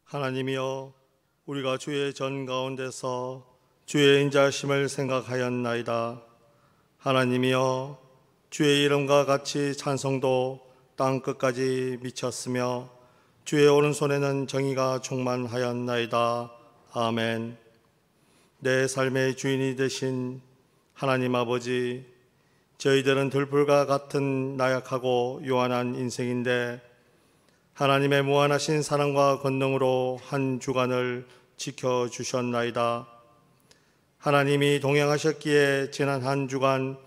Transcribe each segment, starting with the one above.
하나님이여, 우리가 주의 전 가운데서 주의 인자심을 생각하였나이다. 하나님이여, 주의 이름과 같이 찬송도 땅 끝까지 미쳤으며 주의 오른손에는 정의가 충만하였나이다. 아멘. 내 삶의 주인이 되신 하나님 아버지, 저희들은 들불과 같은 나약하고 요한한 인생인데 하나님의 무한하신 사랑과 권능으로 한 주간을 지켜주셨나이다. 하나님이 동행하셨기에 지난 한 주간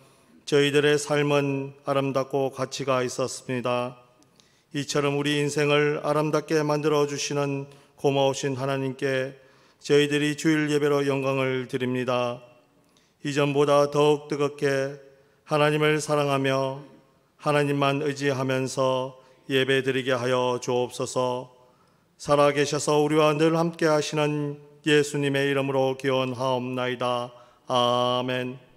저희들의 삶은 아름답고 가치가 있었습니다. 이처럼 우리 인생을 아름답게 만들어주시는 고마우신 하나님께 저희들이 주일 예배로 영광을 드립니다. 이전보다 더욱 뜨겁게 하나님을 사랑하며 하나님만 의지하면서 예배드리게 하여 주옵소서. 살아계셔서 우리와 늘 함께 하시는 예수님의 이름으로 기원하옵나이다. 아멘.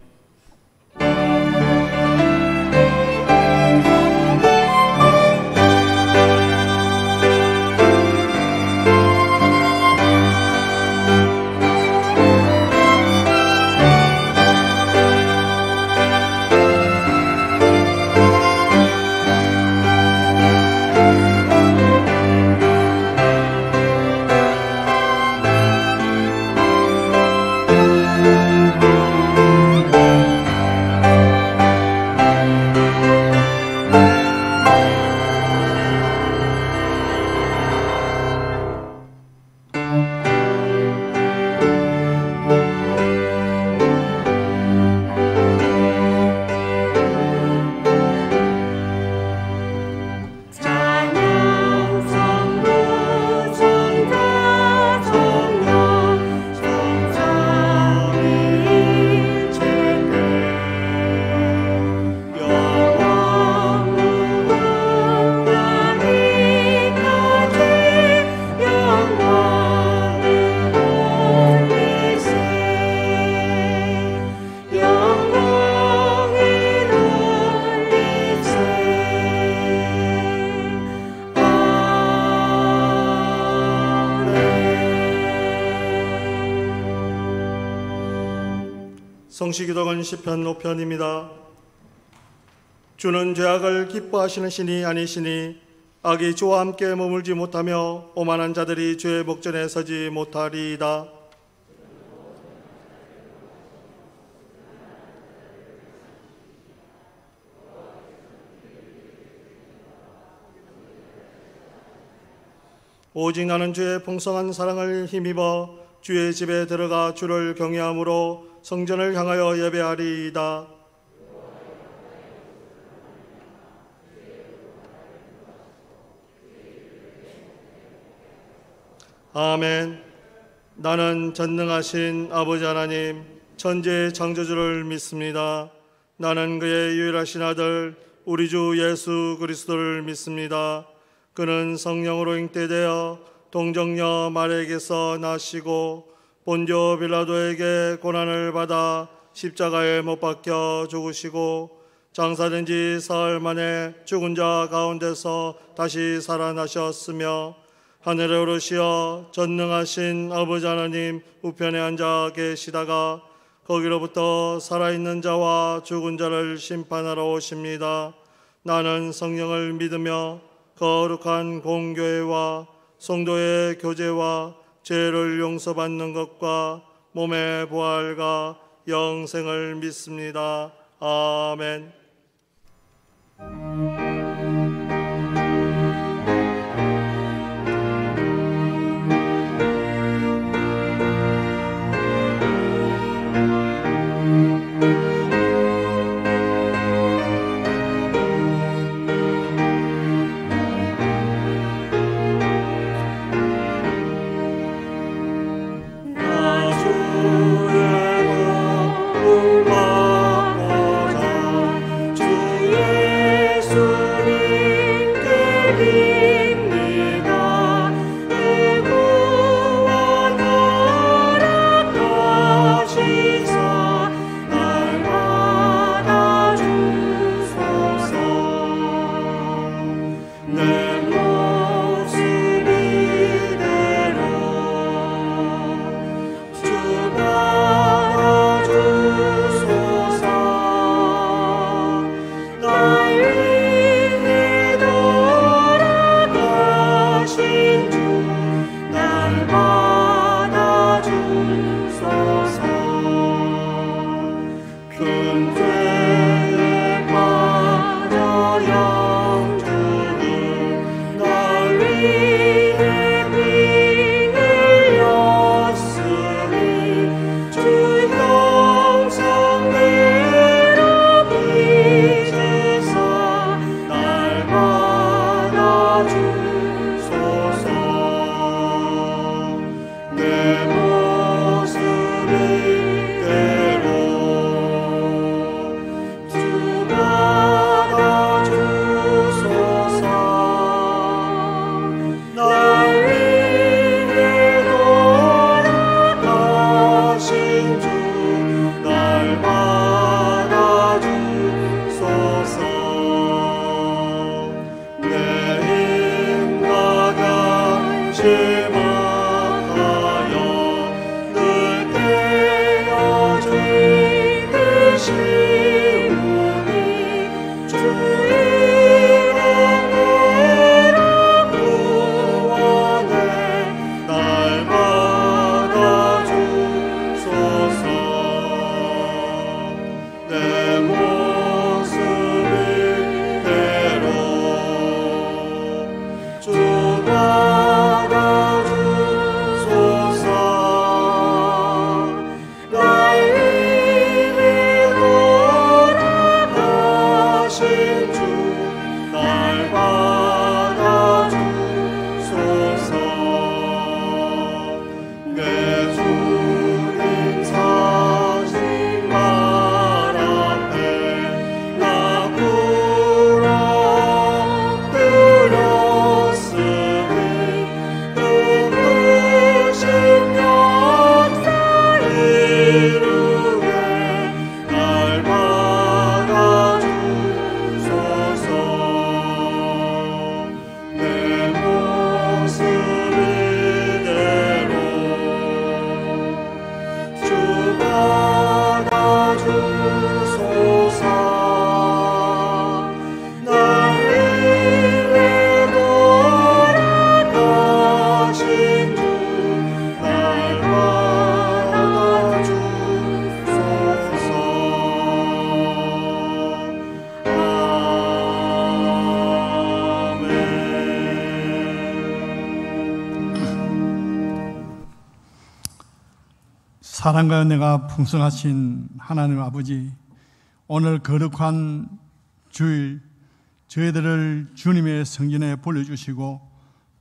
성시기도는 시편 5편입니다. 주는 죄악을 기뻐하시는 신이 아니시니 악이 주와 함께 머물지 못하며 오만한 자들이 주의 목전에 서지 못하리이다. 오직 나는 주의 풍성한 사랑을 힘입어 주의 집에 들어가 주를 경외함으로 성전을 향하여 예배하리이다. 아멘. 나는 전능하신 아버지 하나님, 천지의 창조주를 믿습니다. 나는 그의 유일하신 아들 우리 주 예수 그리스도를 믿습니다. 그는 성령으로 잉태되어 동정녀 마리아에게서 나시고 본디오 빌라도에게 고난을 받아 십자가에 못 박혀 죽으시고 장사된 지 사흘 만에 죽은 자 가운데서 다시 살아나셨으며 하늘에 오르시어 전능하신 아버지 하나님 우편에 앉아 계시다가 거기로부터 살아있는 자와 죽은 자를 심판하러 오십니다. 나는 성령을 믿으며 거룩한 공교회와 성도의 교제와 죄를 용서받는 것과 몸의 부활과 영생을 믿습니다. 아멘. 주 예수 사랑과 은혜가 풍성하신 하나님 아버지, 오늘 거룩한 주일 저희들을 주님의 성전에 불러주시고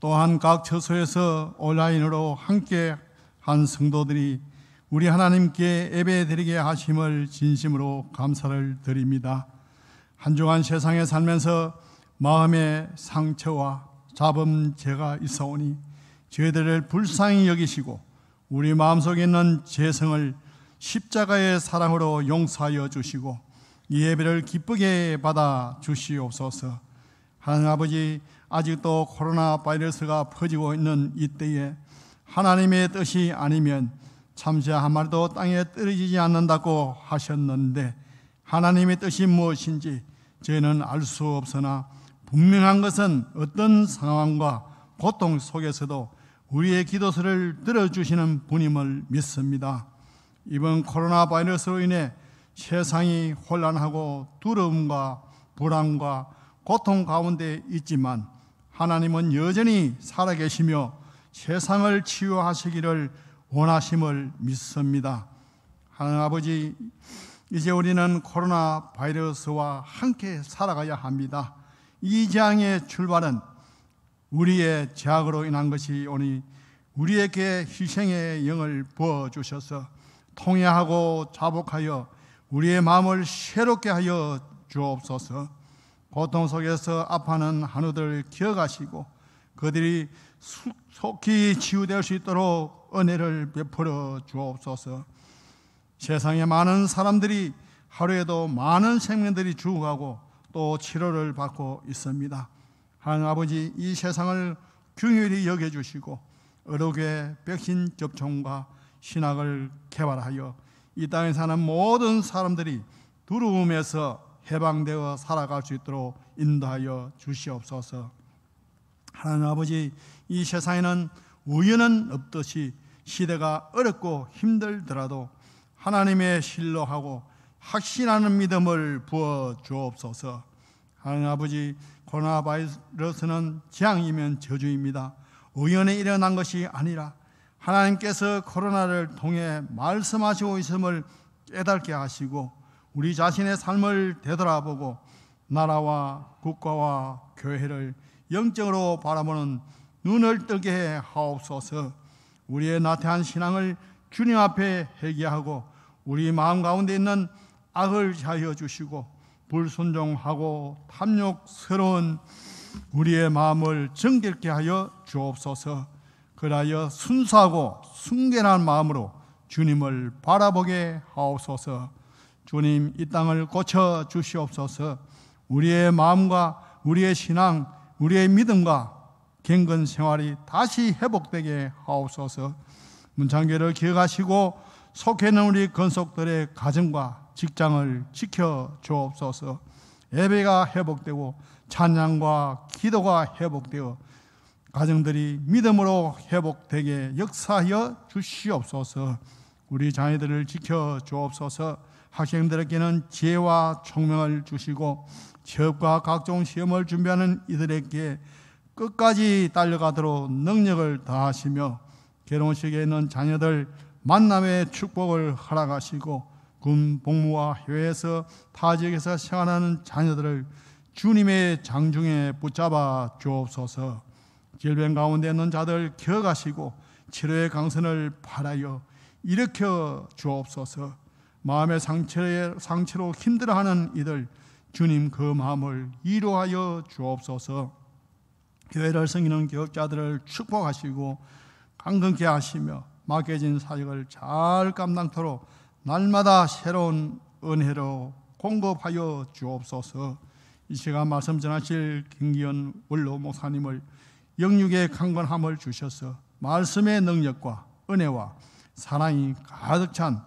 또한 각 처소에서 온라인으로 함께 한 성도들이 우리 하나님께 예배드리게 하심을 진심으로 감사를 드립니다. 한 주간 세상에 살면서 마음의 상처와 잡음죄가 있어오니 저희들을 불쌍히 여기시고 우리 마음속에 있는 죄성을 십자가의 사랑으로 용서하여 주시고 이 예배를 기쁘게 받아 주시옵소서. 하나님 아버지, 아직도 코로나 바이러스가 퍼지고 있는 이때에 하나님의 뜻이 아니면 참새 한 마리도 땅에 떨어지지 않는다고 하셨는데 하나님의 뜻이 무엇인지 저희는 알 수 없으나 분명한 것은 어떤 상황과 고통 속에서도 우리의 기도서를 들어주시는 분임을 믿습니다. 이번 코로나 바이러스로 인해 세상이 혼란하고 두려움과 불안과 고통 가운데 있지만 하나님은 여전히 살아계시며 세상을 치유하시기를 원하심을 믿습니다. 하나님 아버지, 이제 우리는 코로나 바이러스와 함께 살아가야 합니다. 이 재앙의 출발은 우리의 죄악으로 인한 것이 오니 우리에게 희생의 영을 부어주셔서 통회하고 자복하여 우리의 마음을 새롭게 하여 주옵소서. 고통 속에서 아파하는 한우들 기억하시고 그들이 속히 치유될 수 있도록 은혜를 베풀어 주옵소서. 세상에 많은 사람들이 하루에도 많은 생명들이 죽어가고 또 치료를 받고 있습니다. 하나님 아버지, 이 세상을 긍휼히 여겨주시고 의료계 백신 접종과 신학을 개발하여 이 땅에 사는 모든 사람들이 두려움에서 해방되어 살아갈 수 있도록 인도하여 주시옵소서. 하나님 아버지, 이 세상에는 우연은 없듯이 시대가 어렵고 힘들더라도 하나님의 신뢰하고 확신하는 믿음을 부어 주옵소서. 하나님 아버지, 코로나 바이러스는 재앙이면 저주입니다. 우연히 일어난 것이 아니라 하나님께서 코로나를 통해 말씀하시고 있음을 깨닫게 하시고 우리 자신의 삶을 되돌아보고 나라와 국가와 교회를 영적으로 바라보는 눈을 뜨게 하옵소서. 우리의 나태한 신앙을 주님 앞에 회개하고 우리 마음 가운데 있는 악을 자여 주시고 불순종하고 탐욕스러운 우리의 마음을 정결케 하여 주옵소서. 그리하여 순수하고 순결한 마음으로 주님을 바라보게 하옵소서. 주님, 이 땅을 고쳐 주시옵소서. 우리의 마음과 우리의 신앙, 우리의 믿음과 경건 생활이 다시 회복되게 하옵소서. 문창교를 기억하시고 속해 있는 우리 건속들의 가정과 직장을 지켜 주옵소서. 예배가 회복되고 찬양과 기도가 회복되어 가정들이 믿음으로 회복되게 역사하여 주시옵소서. 우리 자녀들을 지켜 주옵소서. 학생들에게는 지혜와 총명을 주시고 취업과 각종 시험을 준비하는 이들에게 끝까지 달려가도록 능력을 다하시며 결혼식에 있는 자녀들 만남의 축복을 허락하시고 군 복무와 해외에서 타 지역에서 생활하는 자녀들을 주님의 장중에 붙잡아 주옵소서. 질병 가운데 있는 자들 기억하시고 치료의 강선을 바라여 일으켜 주옵소서. 마음의 상처로 힘들어하는 이들 주님 그 마음을 위로하여 주옵소서. 교회를 섬기는 교역자들을 축복하시고 강건케 하시며 맡겨진 사역을 잘 감당토록 날마다 새로운 은혜로 공급하여 주옵소서. 이 시간 말씀 전하실 김기현 원로 목사님을 영육의 강건함을 주셔서 말씀의 능력과 은혜와 사랑이 가득 찬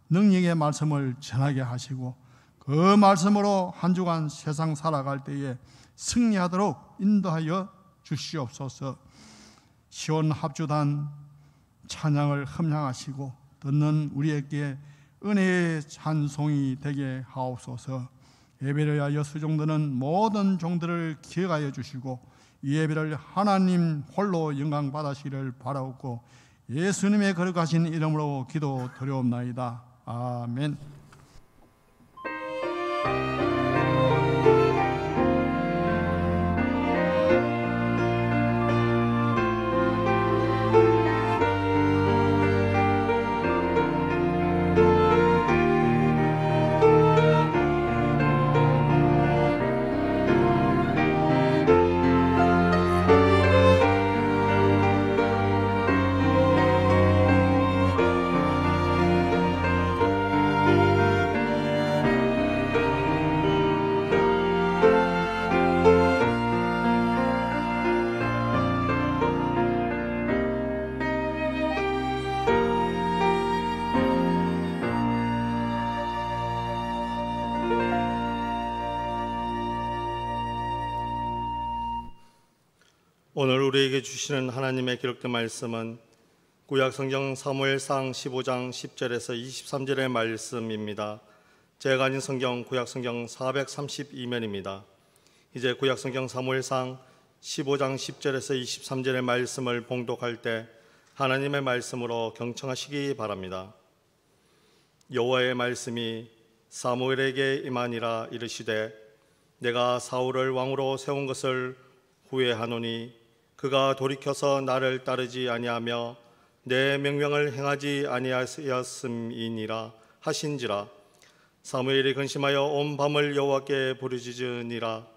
능력의 말씀을 전하게 하시고 그 말씀으로 한 주간 세상 살아갈 때에 승리하도록 인도하여 주시옵소서. 시온 합주단 찬양을 흠양하시고 듣는 우리에게 은혜의 찬송이 되게 하옵소서. 예배를 위하여 수종드는 모든 종들을 기억하여 주시고 이 예배를 하나님 홀로 영광 받으시기를 바라옵고 예수님의 거룩하신 이름으로 기도 드려옵나이다. 아멘. 오늘 우리에게 주시는 하나님의 기록된 말씀은 구약성경 사무엘상 15장 10절에서 23절의 말씀입니다. 제가 가진 성경 구약성경 432면입니다. 이제 구약성경 사무엘상 15장 10절에서 23절의 말씀을 봉독할 때 하나님의 말씀으로 경청하시기 바랍니다. 여호와의 말씀이 사무엘에게 임하니라. 이르시되 내가 사울을 왕으로 세운 것을 후회하노니 그가 돌이켜서 나를 따르지 아니하며 내 명령을 행하지 아니하였음이니라 하신지라. 사무엘이 근심하여 온 밤을 여호와께 부르짖으니라.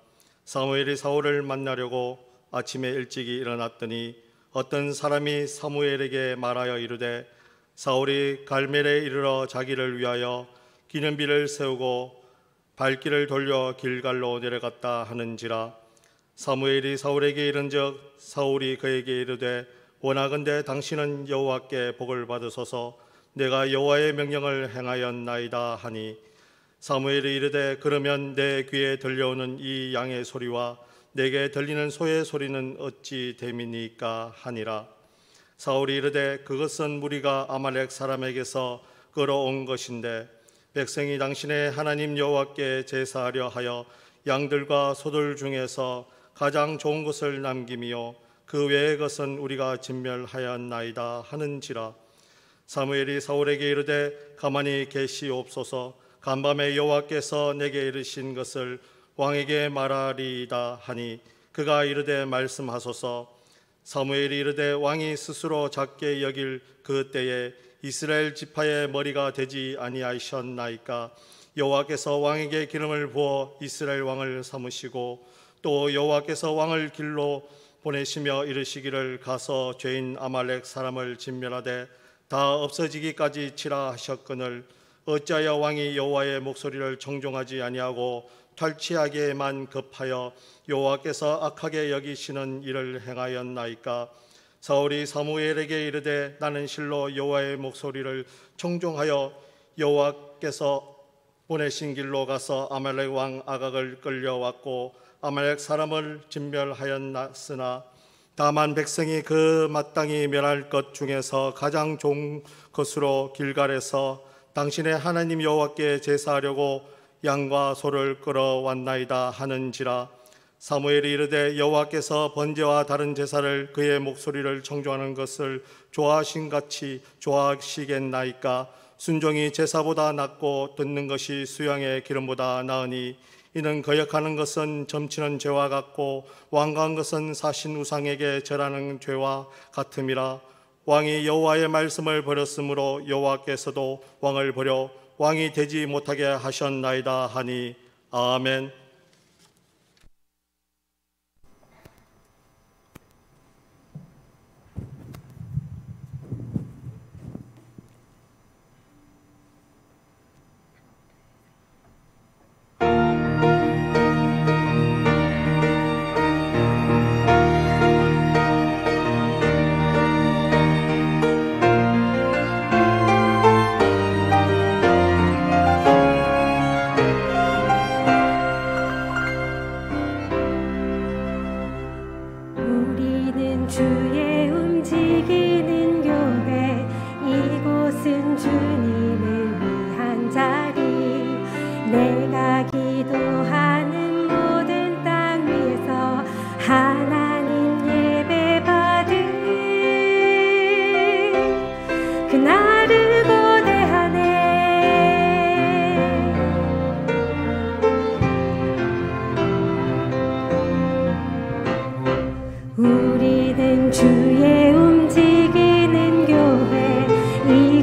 사무엘이 사울을 만나려고 아침에 일찍이 일어났더니 어떤 사람이 사무엘에게 말하여 이르되 사울이 갈멜에 이르러 자기를 위하여 기념비를 세우고 발길을 돌려 길갈로 내려갔다 하는지라. 사무엘이 사울에게 이른즉 사울이 그에게 이르되 원하건대 당신은 여호와께 복을 받으소서. 내가 여호와의 명령을 행하였나이다 하니 사무엘이 이르되 그러면 내 귀에 들려오는 이 양의 소리와 내게 들리는 소의 소리는 어찌 됨이니까 하니라. 사울이 이르되 그것은 무리가 아말렉 사람에게서 끌어온 것인데 백성이 당신의 하나님 여호와께 제사하려 하여 양들과 소들 중에서 가장 좋은 것을 남김이요 그 외의 것은 우리가 진멸하였나이다 하는지라. 사무엘이 사울에게 이르되 가만히 계시옵소서. 간밤에 여호와께서 내게 이르신 것을 왕에게 말하리이다 하니 그가 이르되 말씀하소서. 사무엘이 이르되 왕이 스스로 작게 여길 그 때에 이스라엘 지파의 머리가 되지 아니하셨나이까. 여호와께서 왕에게 기름을 부어 이스라엘 왕을 삼으시고 또 여호와께서 왕을 길로 보내시며 이르시기를 가서 죄인 아말렉 사람을 진멸하되 다 없어지기까지 치라 하셨거늘 어찌하여 왕이 여호와의 목소리를 청종하지 아니하고 탈취하게만 급하여 여호와께서 악하게 여기시는 일을 행하였나이까. 사울이 사무엘에게 이르되 나는 실로 여호와의 목소리를 청종하여 여호와께서 보내신 길로 가서 아말렉 왕 아각을 끌려왔고 아말렉 사람을 진멸하였으나 다만 백성이 그 마땅히 멸할 것 중에서 가장 좋은 것으로 길갈에서 당신의 하나님 여호와께 제사하려고 양과 소를 끌어왔나이다 하는지라. 사무엘이 이르되 여호와께서 번제와 다른 제사를 그의 목소리를 청종하는 것을 좋아하신 같이 좋아하시겠나이까. 순종이 제사보다 낫고 듣는 것이 수양의 기름보다 나으니 이는 거역하는 것은 점치는 죄와 같고 완고한 것은 사신 우상에게 절하는 죄와 같음이라. 왕이 여호와의 말씀을 버렸으므로 여호와께서도 왕을 버려 왕이 되지 못하게 하셨나이다 하니 아멘.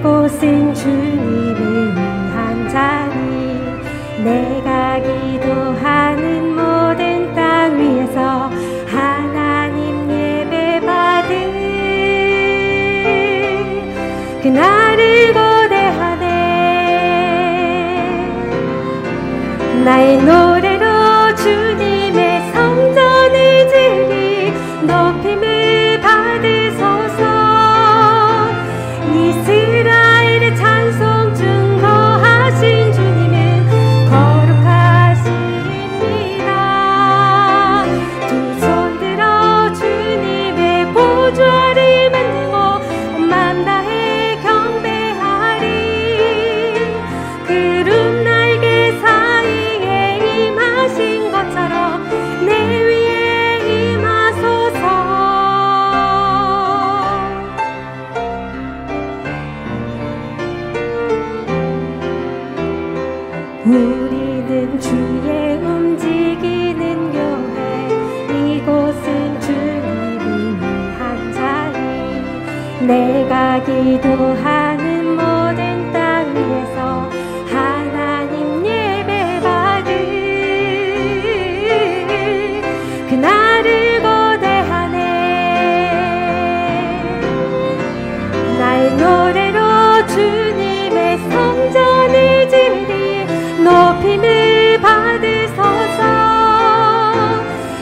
이곳은 주님을 위한 자리, 내가 기도하는 모든 땅 위에서 하나님 예배 받은 그날을 고대하네. 나의 노래로 주님의 성전을 지리 높임을 받으소서. 이스라엘의 찬송 증거하신 주님은 거룩하십니다. 두 손 들어 주님의 보좌를 만들고 온 맘 다해 경배하리. 구름 날개 사이에 임하신 것처럼 내 위에 임하소서. 우리는 주의 움직이는 교회, 이곳은 주님을 위한 자리, 내가 기도하는 모든 땅 위에서 하나님 예배 받을 그날을 고대하네. 나의 노래로 주님의 성전을 지리 높임을 받으소서.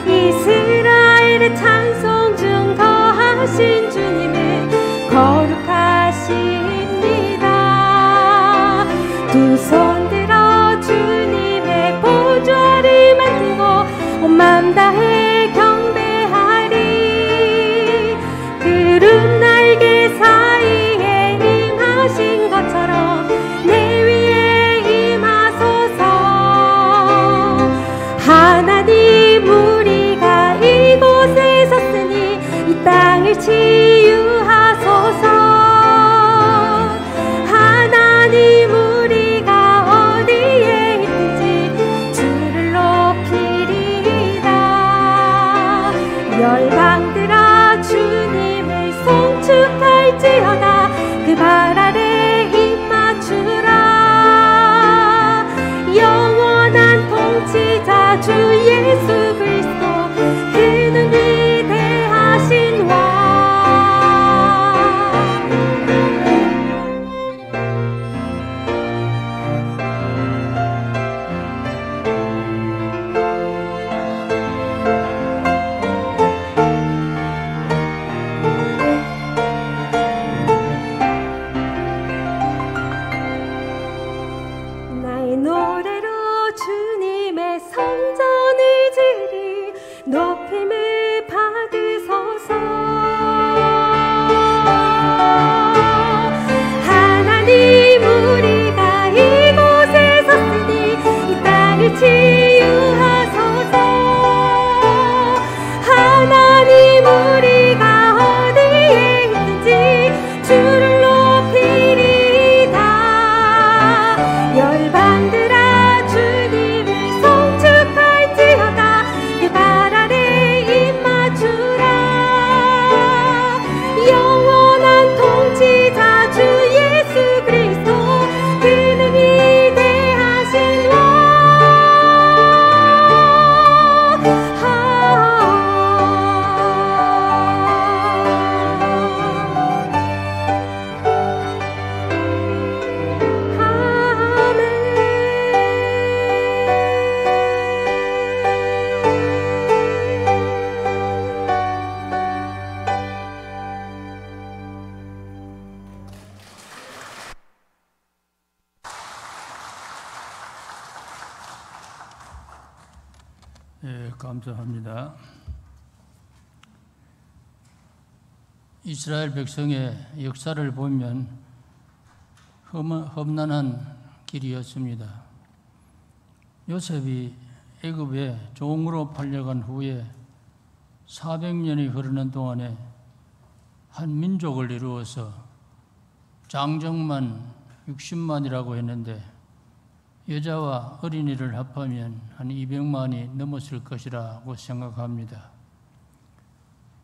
이스라엘의 찬송 증거하신 주님은 거룩하십니다. 두 손 들어 주님의 보좌를 만들고 온 맘 다해 경배하리. 구름 날개 사이에 임하신 것처럼 내 위에 임하소서. 하나님 우리가 이곳에 섰으니 이 땅을 치유하소서. 하나님 우리가 어디에 있든지 주를 높이리이다. 열방들아 주님을 송축할지어다. 그 발 아래 입 맞추라. 영원한 통치자 주 예수 그리스도, 그는 위대하신 왕. 나의 노래로 주님의 성전을 지리 높임을 받으소서. 하나님 우리가 이곳에 섰으니 이 땅을 치유하소서. 하나님 우리가 어디에 있든지 주를 높이리이다. 열방들아 주님을 송축할지어다. 그 발 아래 입 맞추라. 영원한 통치자 주 예수 그리스도, 그는 위대하신 왕. 감사합니다. 이스라엘 백성의 역사를 보면 험난한 길이었습니다. 요셉이 애굽에 종으로 팔려간 후에 400년이 흐르는 동안에 한 민족을 이루어서 장정만 60만이라고 했는데 여자와 어린이를 합하면 한 200만이 넘었을 것이라고 생각합니다.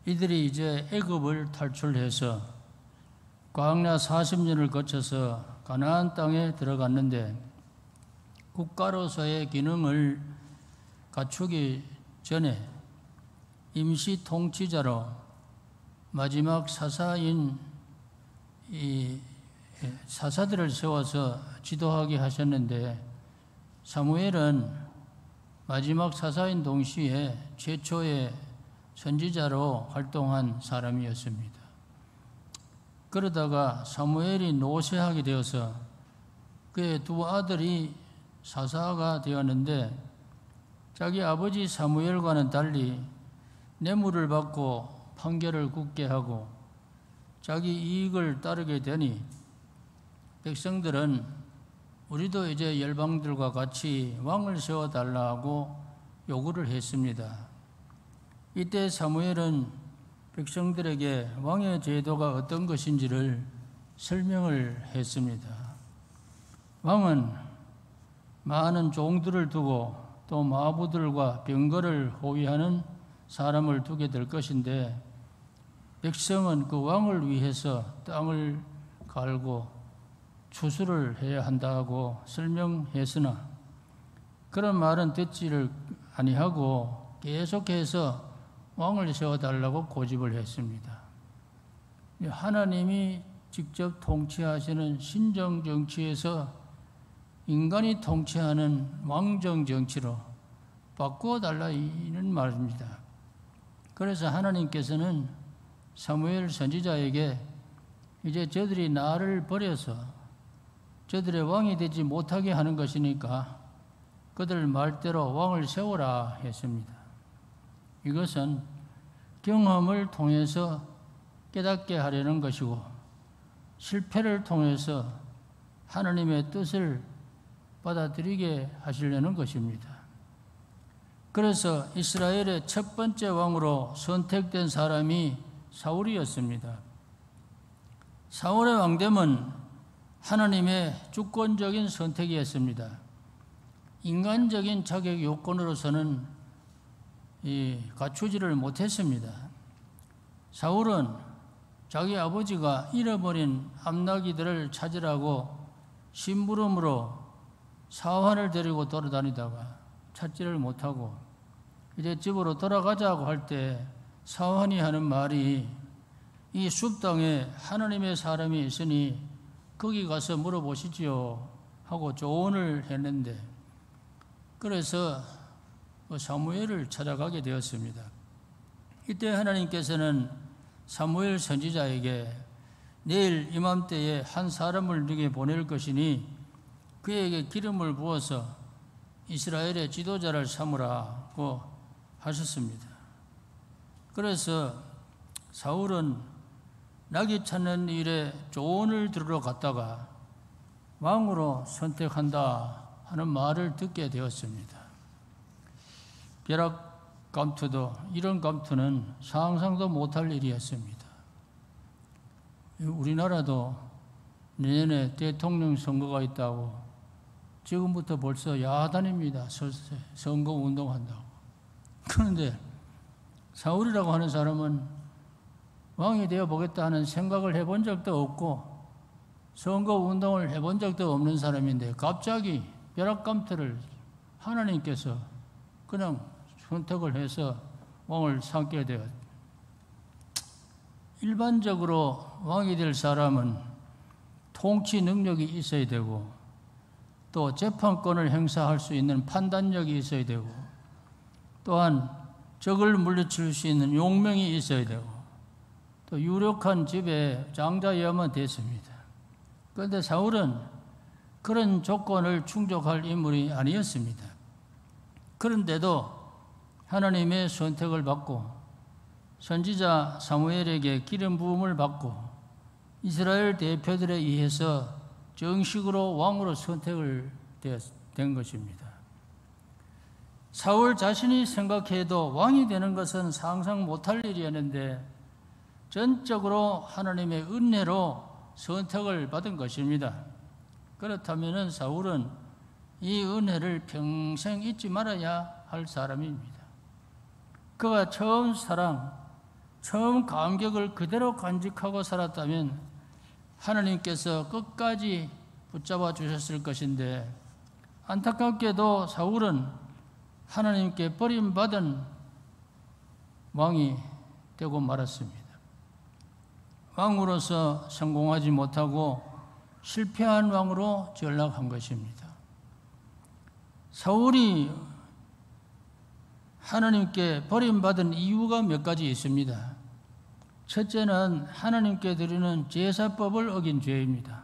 이들이 이제 애굽을 탈출해서 광야 40년을 거쳐서 가나안 땅에 들어갔는데 국가로서의 기능을 갖추기 전에 임시 통치자로 마지막 사사인 이 사사들을 세워서 지도하게 하셨는데, 사무엘은 마지막 사사인 동시에 최초의 선지자로 활동한 사람이었습니다. 그러다가 사무엘이 노쇠하게 되어서 그의 두 아들이 사사가 되었는데, 자기 아버지 사무엘과는 달리 뇌물을 받고 판결을 굳게 하고 자기 이익을 따르게 되니 백성들은 우리도 이제 열방들과 같이 왕을 세워달라고 요구를 했습니다. 이때 사무엘은 백성들에게 왕의 제도가 어떤 것인지를 설명을 했습니다. 왕은 많은 종들을 두고 또 마부들과 병거를 호위하는 사람을 두게 될 것인데, 백성은 그 왕을 위해서 땅을 갈고 추수를 해야 한다고 설명했으나 그런 말은 듣지를 아니하고 계속해서 왕을 세워달라고 고집을 했습니다. 하나님이 직접 통치하시는 신정 정치에서 인간이 통치하는 왕정 정치로 바꾸어 달라 이는 말입니다. 그래서 하나님께서는 사무엘 선지자에게 이제 저들이 나를 버려서 저들의 왕이 되지 못하게 하는 것이니까 그들 말대로 왕을 세우라 했습니다. 이것은 경험을 통해서 깨닫게 하려는 것이고 실패를 통해서 하나님의 뜻을 받아들이게 하시려는 것입니다. 그래서 이스라엘의 첫 번째 왕으로 선택된 사람이 사울이었습니다. 사울의 왕됨은 하나님의 주권적인 선택이었습니다. 인간적인 자격 요건으로서는 갖추지를 못했습니다. 사울은 자기 아버지가 잃어버린 암나기들을 찾으라고 심부름으로 사환을 데리고 돌아다니다가 찾지를 못하고 이제 집으로 돌아가자고 할 때 사환이 하는 말이 이 숲 땅에 하나님의 사람이 있으니 거기 가서 물어보시지요 하고 조언을 했는데, 그래서 사무엘을 찾아가게 되었습니다. 이때 하나님께서는 사무엘 선지자에게 내일 이맘때에 한 사람을 네게 보낼 것이니 그에게 기름을 부어서 이스라엘의 지도자를 삼으라고 하셨습니다. 그래서 사울은 나귀 찾는 일에 조언을 들으러 갔다가 왕으로 선택한다 하는 말을 듣게 되었습니다. 벼락 감투도 이런 감투는 상상도 못할 일이었습니다. 우리나라도 내년에 대통령 선거가 있다고 지금부터 벌써 야단입니다. 선거 운동한다고. 그런데 사울이라고 하는 사람은 왕이 되어보겠다 하는 생각을 해본 적도 없고 선거 운동을 해본 적도 없는 사람인데 갑자기 벼락감투를 하나님께서 그냥 선택을 해서 왕을 삼게 되었. 일반적으로 왕이 될 사람은 통치 능력이 있어야 되고 또 재판권을 행사할 수 있는 판단력이 있어야 되고 또한 적을 물리칠 수 있는 용명이 있어야 되고 또 유력한 집에 장자여야만 됐습니다. 그런데 사울은 그런 조건을 충족할 인물이 아니었습니다. 그런데도 하나님의 선택을 받고 선지자 사무엘에게 기름 부음을 받고 이스라엘 대표들에 의해서 정식으로 왕으로 선택을 된 것입니다. 사울 자신이 생각해도 왕이 되는 것은 상상 못할 일이었는데 전적으로 하나님의 은혜로 선택을 받은 것입니다. 그렇다면 사울은 이 은혜를 평생 잊지 말아야 할 사람입니다. 그가 처음 사랑, 처음 감격을 그대로 간직하고 살았다면 하나님께서 끝까지 붙잡아 주셨을 것인데 안타깝게도 사울은 하나님께 버림받은 왕이 되고 말았습니다. 왕으로서 성공하지 못하고 실패한 왕으로 전락한 것입니다. 사울이 하나님께 버림받은 이유가 몇 가지 있습니다. 첫째는 하나님께 드리는 제사법을 어긴 죄입니다.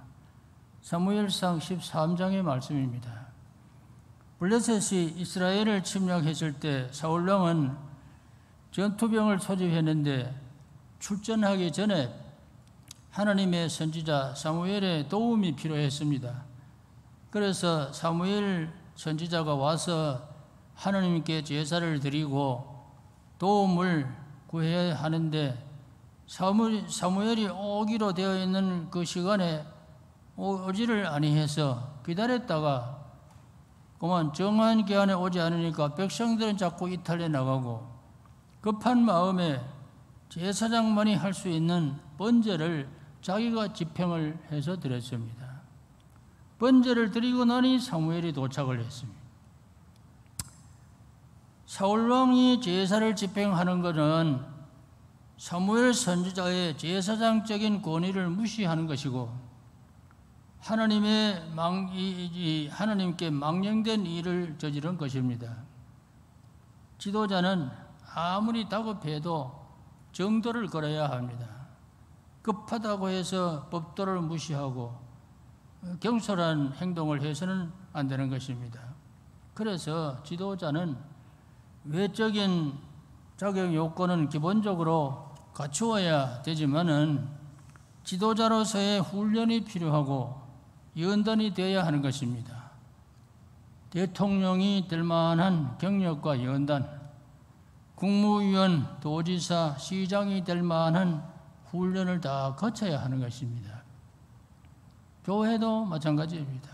사무엘상 13장의 말씀입니다. 블레셋이 이스라엘을 침략했을 때 사울왕은 전투병을 소집했는데 출전하기 전에 하나님의 선지자 사무엘의 도움이 필요했습니다. 그래서 사무엘 선지자가 와서 하나님께 제사를 드리고 도움을 구해야 하는데 사무엘이 오기로 되어 있는 그 시간에 오지를 아니해서 기다렸다가 그만 정한 기한에 오지 않으니까 백성들은 자꾸 이탈해 나가고 급한 마음에 제사장만이 할 수 있는 번제를 자기가 집행을 해서 드렸습니다. 번제를 드리고 나니 사무엘이 도착을 했습니다. 사울왕이 제사를 집행하는 것은 사무엘 선지자의 제사장적인 권위를 무시하는 것이고 하나님께 망령된 일을 저지른 것입니다. 지도자는 아무리 다급해도 정도를 걸어야 합니다. 급하다고 해서 법도를 무시하고 경솔한 행동을 해서는 안 되는 것입니다. 그래서 지도자는 외적인 자격 요건은 기본적으로 갖추어야 되지만은 지도자로서의 훈련이 필요하고 연단이 되어야 하는 것입니다. 대통령이 될 만한 경력과 연단, 국무위원, 도지사, 시장이 될 만한 훈련을 다 거쳐야 하는 것입니다. 교회도 마찬가지입니다.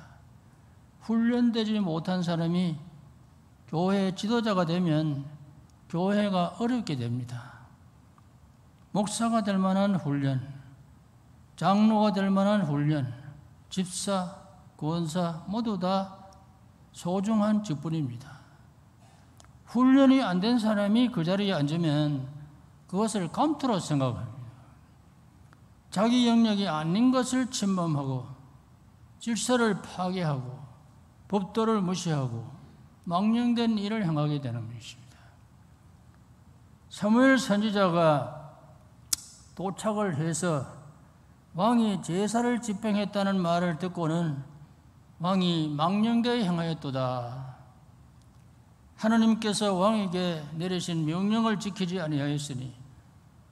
훈련되지 못한 사람이 교회 지도자가 되면 교회가 어렵게 됩니다. 목사가 될 만한 훈련, 장로가 될 만한 훈련, 집사, 권사 모두 다 소중한 직분입니다. 훈련이 안 된 사람이 그 자리에 앉으면 그것을 감투로 생각합니다. 자기 영역이 아닌 것을 침범하고 질서를 파괴하고 법도를 무시하고 망령된 일을 행하게 되는 것입니다. 사무엘 선지자가 도착을 해서 왕이 제사를 집행했다는 말을 듣고는 왕이 망령되이 행하였도다. 하나님께서 왕에게 내리신 명령을 지키지 아니하였으니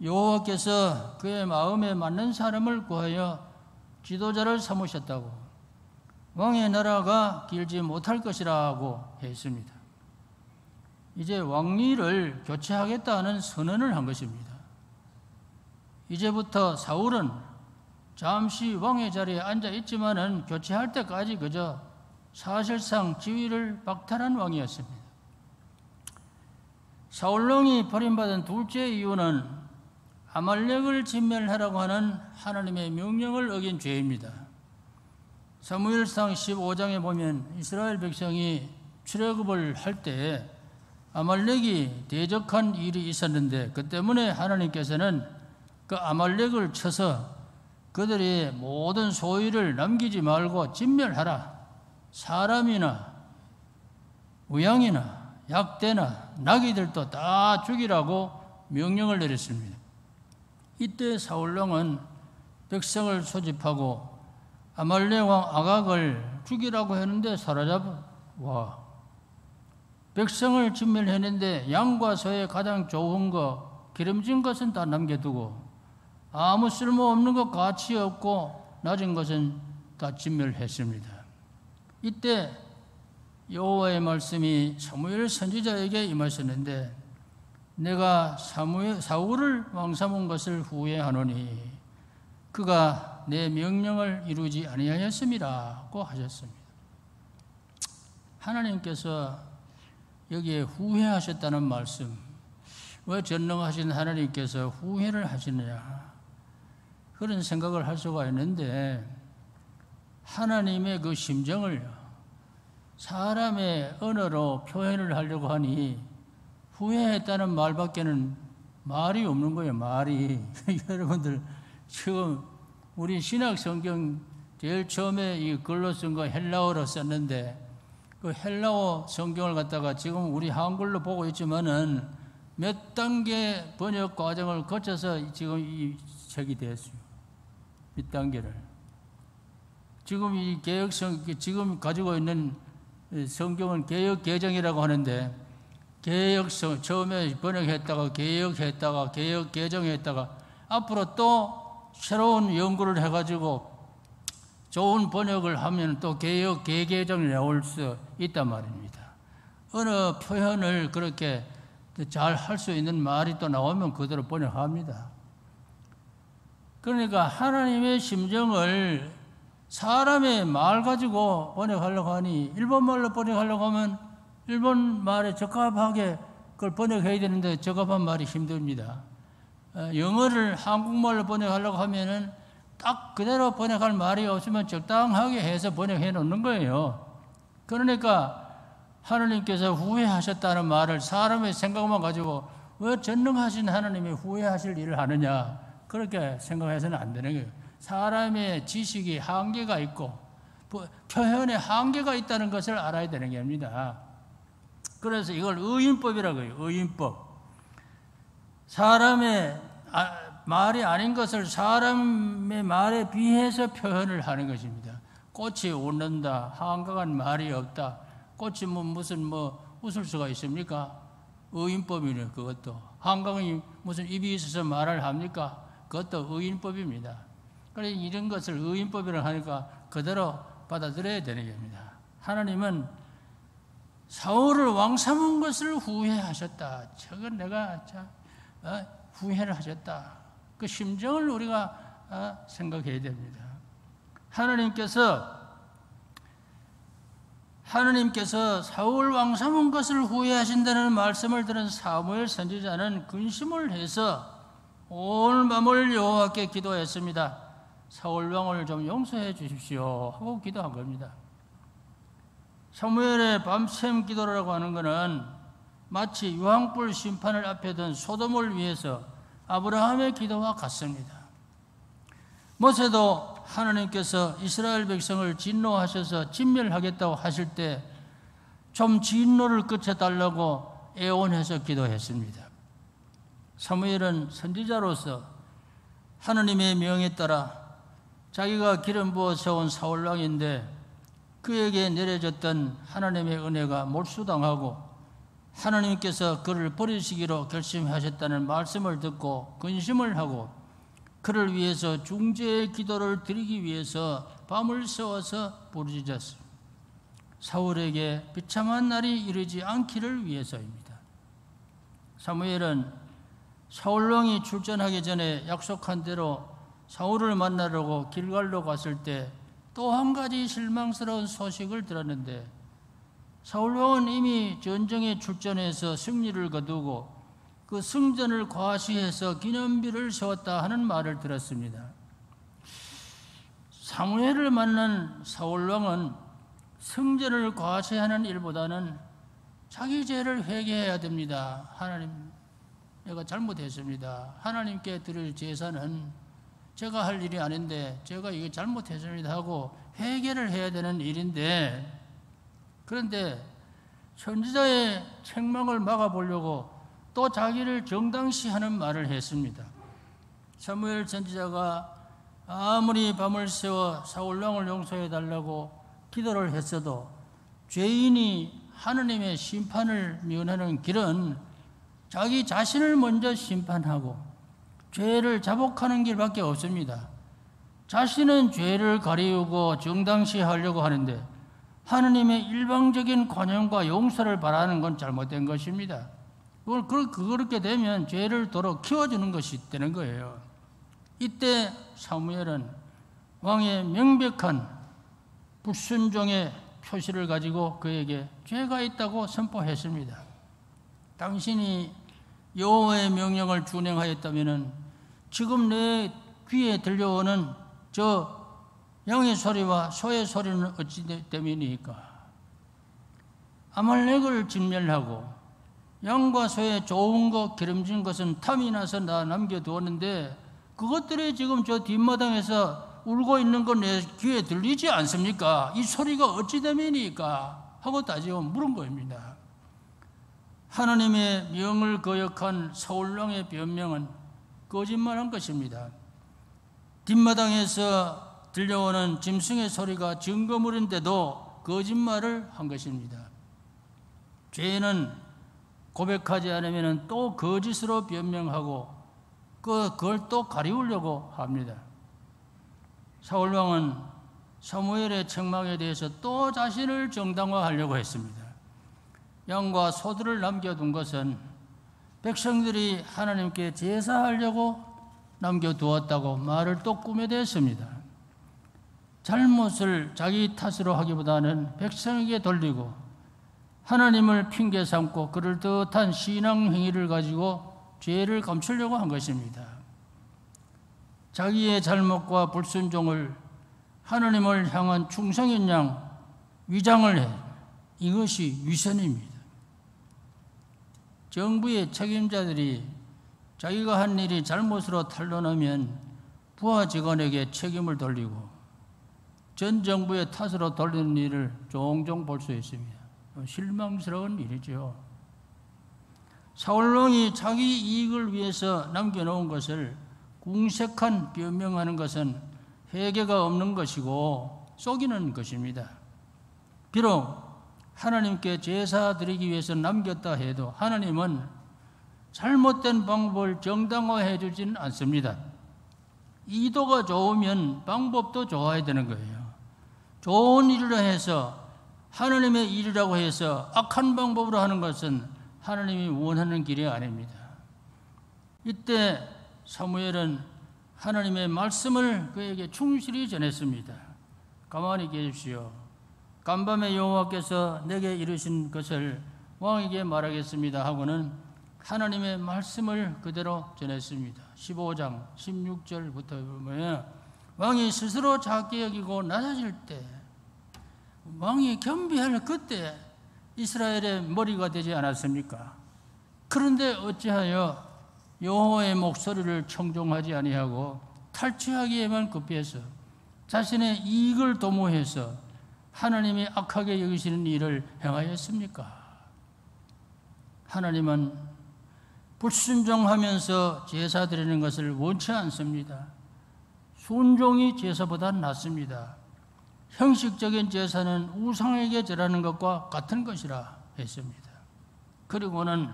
여호와께서 그의 마음에 맞는 사람을 구하여 지도자를 삼으셨다고 왕의 나라가 길지 못할 것이라고 했습니다. 이제 왕위를 교체하겠다는 선언을 한 것입니다. 이제부터 사울은 잠시 왕의 자리에 앉아 있지만은 교체할 때까지 그저 사실상 지위를 박탈한 왕이었습니다. 사울왕이 버림받은 둘째 이유는 아말렉을 진멸하라고 하는 하나님의 명령을 어긴 죄입니다. 사무엘상 15장에 보면 이스라엘 백성이 출애굽을 할 때 아말렉이 대적한 일이 있었는데 그 때문에 하나님께서는 그 아말렉을 쳐서 그들의 모든 소유를 남기지 말고 진멸하라. 사람이나 우양이나 약대나 나귀들도 다 죽이라고 명령을 내렸습니다. 이때 사울왕은 백성을 소집하고 아말렉 왕 아각을 죽이라고 했는데 사로잡아 백성을 진멸했는데 양과 소의 가장 좋은 것, 기름진 것은 다 남겨두고 아무 쓸모없는 것, 가치 없고 낮은 것은 다 진멸했습니다. 이때 여호와의 말씀이 사무엘 선지자에게 임하셨는데 내가 사울을 왕 삼은 것을 후회하노니 그가 내 명령을 이루지 아니하였음이라고 하셨습니다. 하나님께서 여기에 후회하셨다는 말씀, 왜 전능하신 하나님께서 후회를 하시느냐? 그런 생각을 할 수가 있는데 하나님의 그 심정을 사람의 언어로 표현을 하려고 하니 후회했다는 말밖에는 말이 없는 거예요. 말이. 여러분들 지금 우리 신약 성경 제일 처음에 이 글로 쓴 거 헬라어로 썼는데 그 헬라어 성경을 갖다가 지금 우리 한글로 보고 있지만은 몇 단계 번역 과정을 거쳐서 지금 이 책이 됐어요. 몇 단계를. 지금 이 지금 가지고 있는 성경은 개역 개정이라고 하는데 개역성 처음에 번역했다가 개역했다가 개역 개정했다가 앞으로 또 새로운 연구를 해가지고 좋은 번역을 하면 또 개역 개개정이 나올 수 있단 말입니다. 어느 표현을 그렇게 잘 할 수 있는 말이 또 나오면 그대로 번역합니다. 그러니까 하나님의 심정을 사람의 말 가지고 번역하려고 하니 일본말로 번역하려고 하면 일본 말에 적합하게 그걸 번역해야 되는데 적합한 말이 힘듭니다. 영어를 한국말로 번역하려고 하면은 딱 그대로 번역할 말이 없으면 적당하게 해서 번역해 놓는 거예요. 그러니까 하나님께서 후회하셨다는 말을 사람의 생각만 가지고 왜 전능하신 하나님이 후회하실 일을 하느냐 그렇게 생각해서는 안 되는 거예요. 사람의 지식이 한계가 있고 표현에 한계가 있다는 것을 알아야 되는 겁니다. 그래서 이걸 의인법이라고 해요. 의인법. 사람의 말이 아닌 것을 사람의 말에 비해서 표현을 하는 것입니다. 꽃이 웃는다. 한가한 말이 없다. 꽃이 무슨 웃을 수가 있습니까? 의인법이네. 그것도. 한강이 무슨 입이 있어서 말을 합니까? 그것도 의인법입니다. 그래서 이런 것을 의인법이라고 하니까 그대로 받아들여야 되는 겁니다. 하나님은 사울을 왕 삼은 것을 후회하셨다. 저건 내가 후회를 하셨다. 그 심정을 우리가 생각해야 됩니다. 하나님께서 사울 왕 삼은 것을 후회하신다는 말씀을 들은 사무엘 선지자는 근심을 해서 온 밤을 여호와께 기도했습니다. 사울 왕을 좀 용서해 주십시오 하고 기도한 겁니다. 사무엘의 밤샘 기도라고 하는 것은 마치 유황불 심판을 앞에 둔 소돔을 위해서 아브라함의 기도와 같습니다. 모세도 하나님께서 이스라엘 백성을 진노하셔서 진멸하겠다고 하실 때 좀 진노를 그쳐달라고 애원해서 기도했습니다. 사무엘은 선지자로서 하나님의 명에 따라 자기가 기름 부어 세운 사울왕인데 그에게 내려졌던 하나님의 은혜가 몰수당하고 하나님께서 그를 버리시기로 결심하셨다는 말씀을 듣고 근심을 하고 그를 위해서 중재의 기도를 드리기 위해서 밤을 새워서 부르짖었습니다. 사울에게 비참한 날이 이르지 않기를 위해서입니다. 사무엘은 사울왕이 출전하기 전에 약속한 대로 사울을 만나려고 길갈로 갔을 때 또 한 가지 실망스러운 소식을 들었는데 사울왕은 이미 전쟁에 출전해서 승리를 거두고 그 승전을 과시해서 기념비를 세웠다 하는 말을 들었습니다. 사무엘을 만난 사울왕은 승전을 과시하는 일보다는 자기 죄를 회개해야 됩니다. 하나님, 내가 잘못했습니다. 하나님께 드릴 제사는 제가 할 일이 아닌데 제가 이거 잘못했습니다 하고 회개를 해야 되는 일인데 그런데 선지자의 책망을 막아보려고 또 자기를 정당시하는 말을 했습니다. 사무엘 선지자가 아무리 밤을 새워 사울왕을 용서해달라고 기도를 했어도 죄인이 하나님의 심판을 면하는 길은 자기 자신을 먼저 심판하고 죄를 자복하는 길밖에 없습니다. 자신은 죄를 가리우고 정당시하려고 하는데 하나님의 일방적인 관용과 용서를 바라는 건 잘못된 것입니다. 그렇게 되면 죄를 도로 키워주는 것이 되는 거예요. 이때 사무엘은 왕의 명백한 불순종의 표시를 가지고 그에게 죄가 있다고 선포했습니다. 당신이 여호와의 명령을 준행하였다면 지금 내 귀에 들려오는 저 양의 소리와 소의 소리는 어찌 때문이니까? 아말렉을 진멸하고 양과 소의 좋은 것, 기름진 것은 탐이 나서 나 남겨두었는데 그것들이 지금 저 뒷마당에서 울고 있는 건 내 귀에 들리지 않습니까? 이 소리가 어찌 때문이니까? 하고 따지고 물은 겁니다. 하나님의 명을 거역한 사울왕의 변명은 거짓말한 것입니다. 뒷마당에서 들려오는 짐승의 소리가 증거물인데도 거짓말을 한 것입니다. 죄는 고백하지 않으면 또 거짓으로 변명하고 그걸 또 가리우려고 합니다. 사울왕은 사무엘의 책망에 대해서 또 자신을 정당화하려고 했습니다. 양과 소들을 남겨둔 것은 백성들이 하나님께 제사하려고 남겨두었다고 말을 또 꾸며댔습니다. 잘못을 자기 탓으로 하기보다는 백성에게 돌리고 하나님을 핑계 삼고 그럴듯한 신앙 행위를 가지고 죄를 감추려고 한 것입니다. 자기의 잘못과 불순종을 하나님을 향한 충성인 양 위장을 해. 이것이 위선입니다. 정부의 책임자들이 자기가 한 일이 잘못으로 탄로나면 부하 직원에게 책임을 돌리고 전 정부의 탓으로 돌리는 일을 종종 볼 수 있습니다. 실망스러운 일이죠. 사울왕이 자기 이익을 위해서 남겨놓은 것을 궁색한 변명하는 것은 회개가 없는 것이고 속이는 것입니다. 비록 하나님께 제사 드리기 위해서 남겼다 해도 하나님은 잘못된 방법을 정당화해 주지는 않습니다. 이도가 좋으면 방법도 좋아야 되는 거예요. 좋은 일을 해서 하나님의 일이라고 해서 악한 방법으로 하는 것은 하나님이 원하는 길이 아닙니다. 이때 사무엘은 하나님의 말씀을 그에게 충실히 전했습니다. 가만히 계십시오. 간밤에 여호와께서 내게 이르신 것을 왕에게 말하겠습니다 하고는 하나님의 말씀을 그대로 전했습니다. 15장 16절부터 보면 왕이 스스로 작게 여기고 낮아질 때 왕이 겸비할 그때 이스라엘의 머리가 되지 않았습니까? 그런데 어찌하여 여호와의 목소리를 청종하지 아니하고 탈취하기에만 급해서 자신의 이익을 도모해서 하나님이 악하게 여기시는 일을 행하였습니까? 하나님은 불순종하면서 제사 드리는 것을 원치 않습니다. 순종이 제사보다 낫습니다. 형식적인 제사는 우상에게 절하는 것과 같은 것이라 했습니다. 그리고는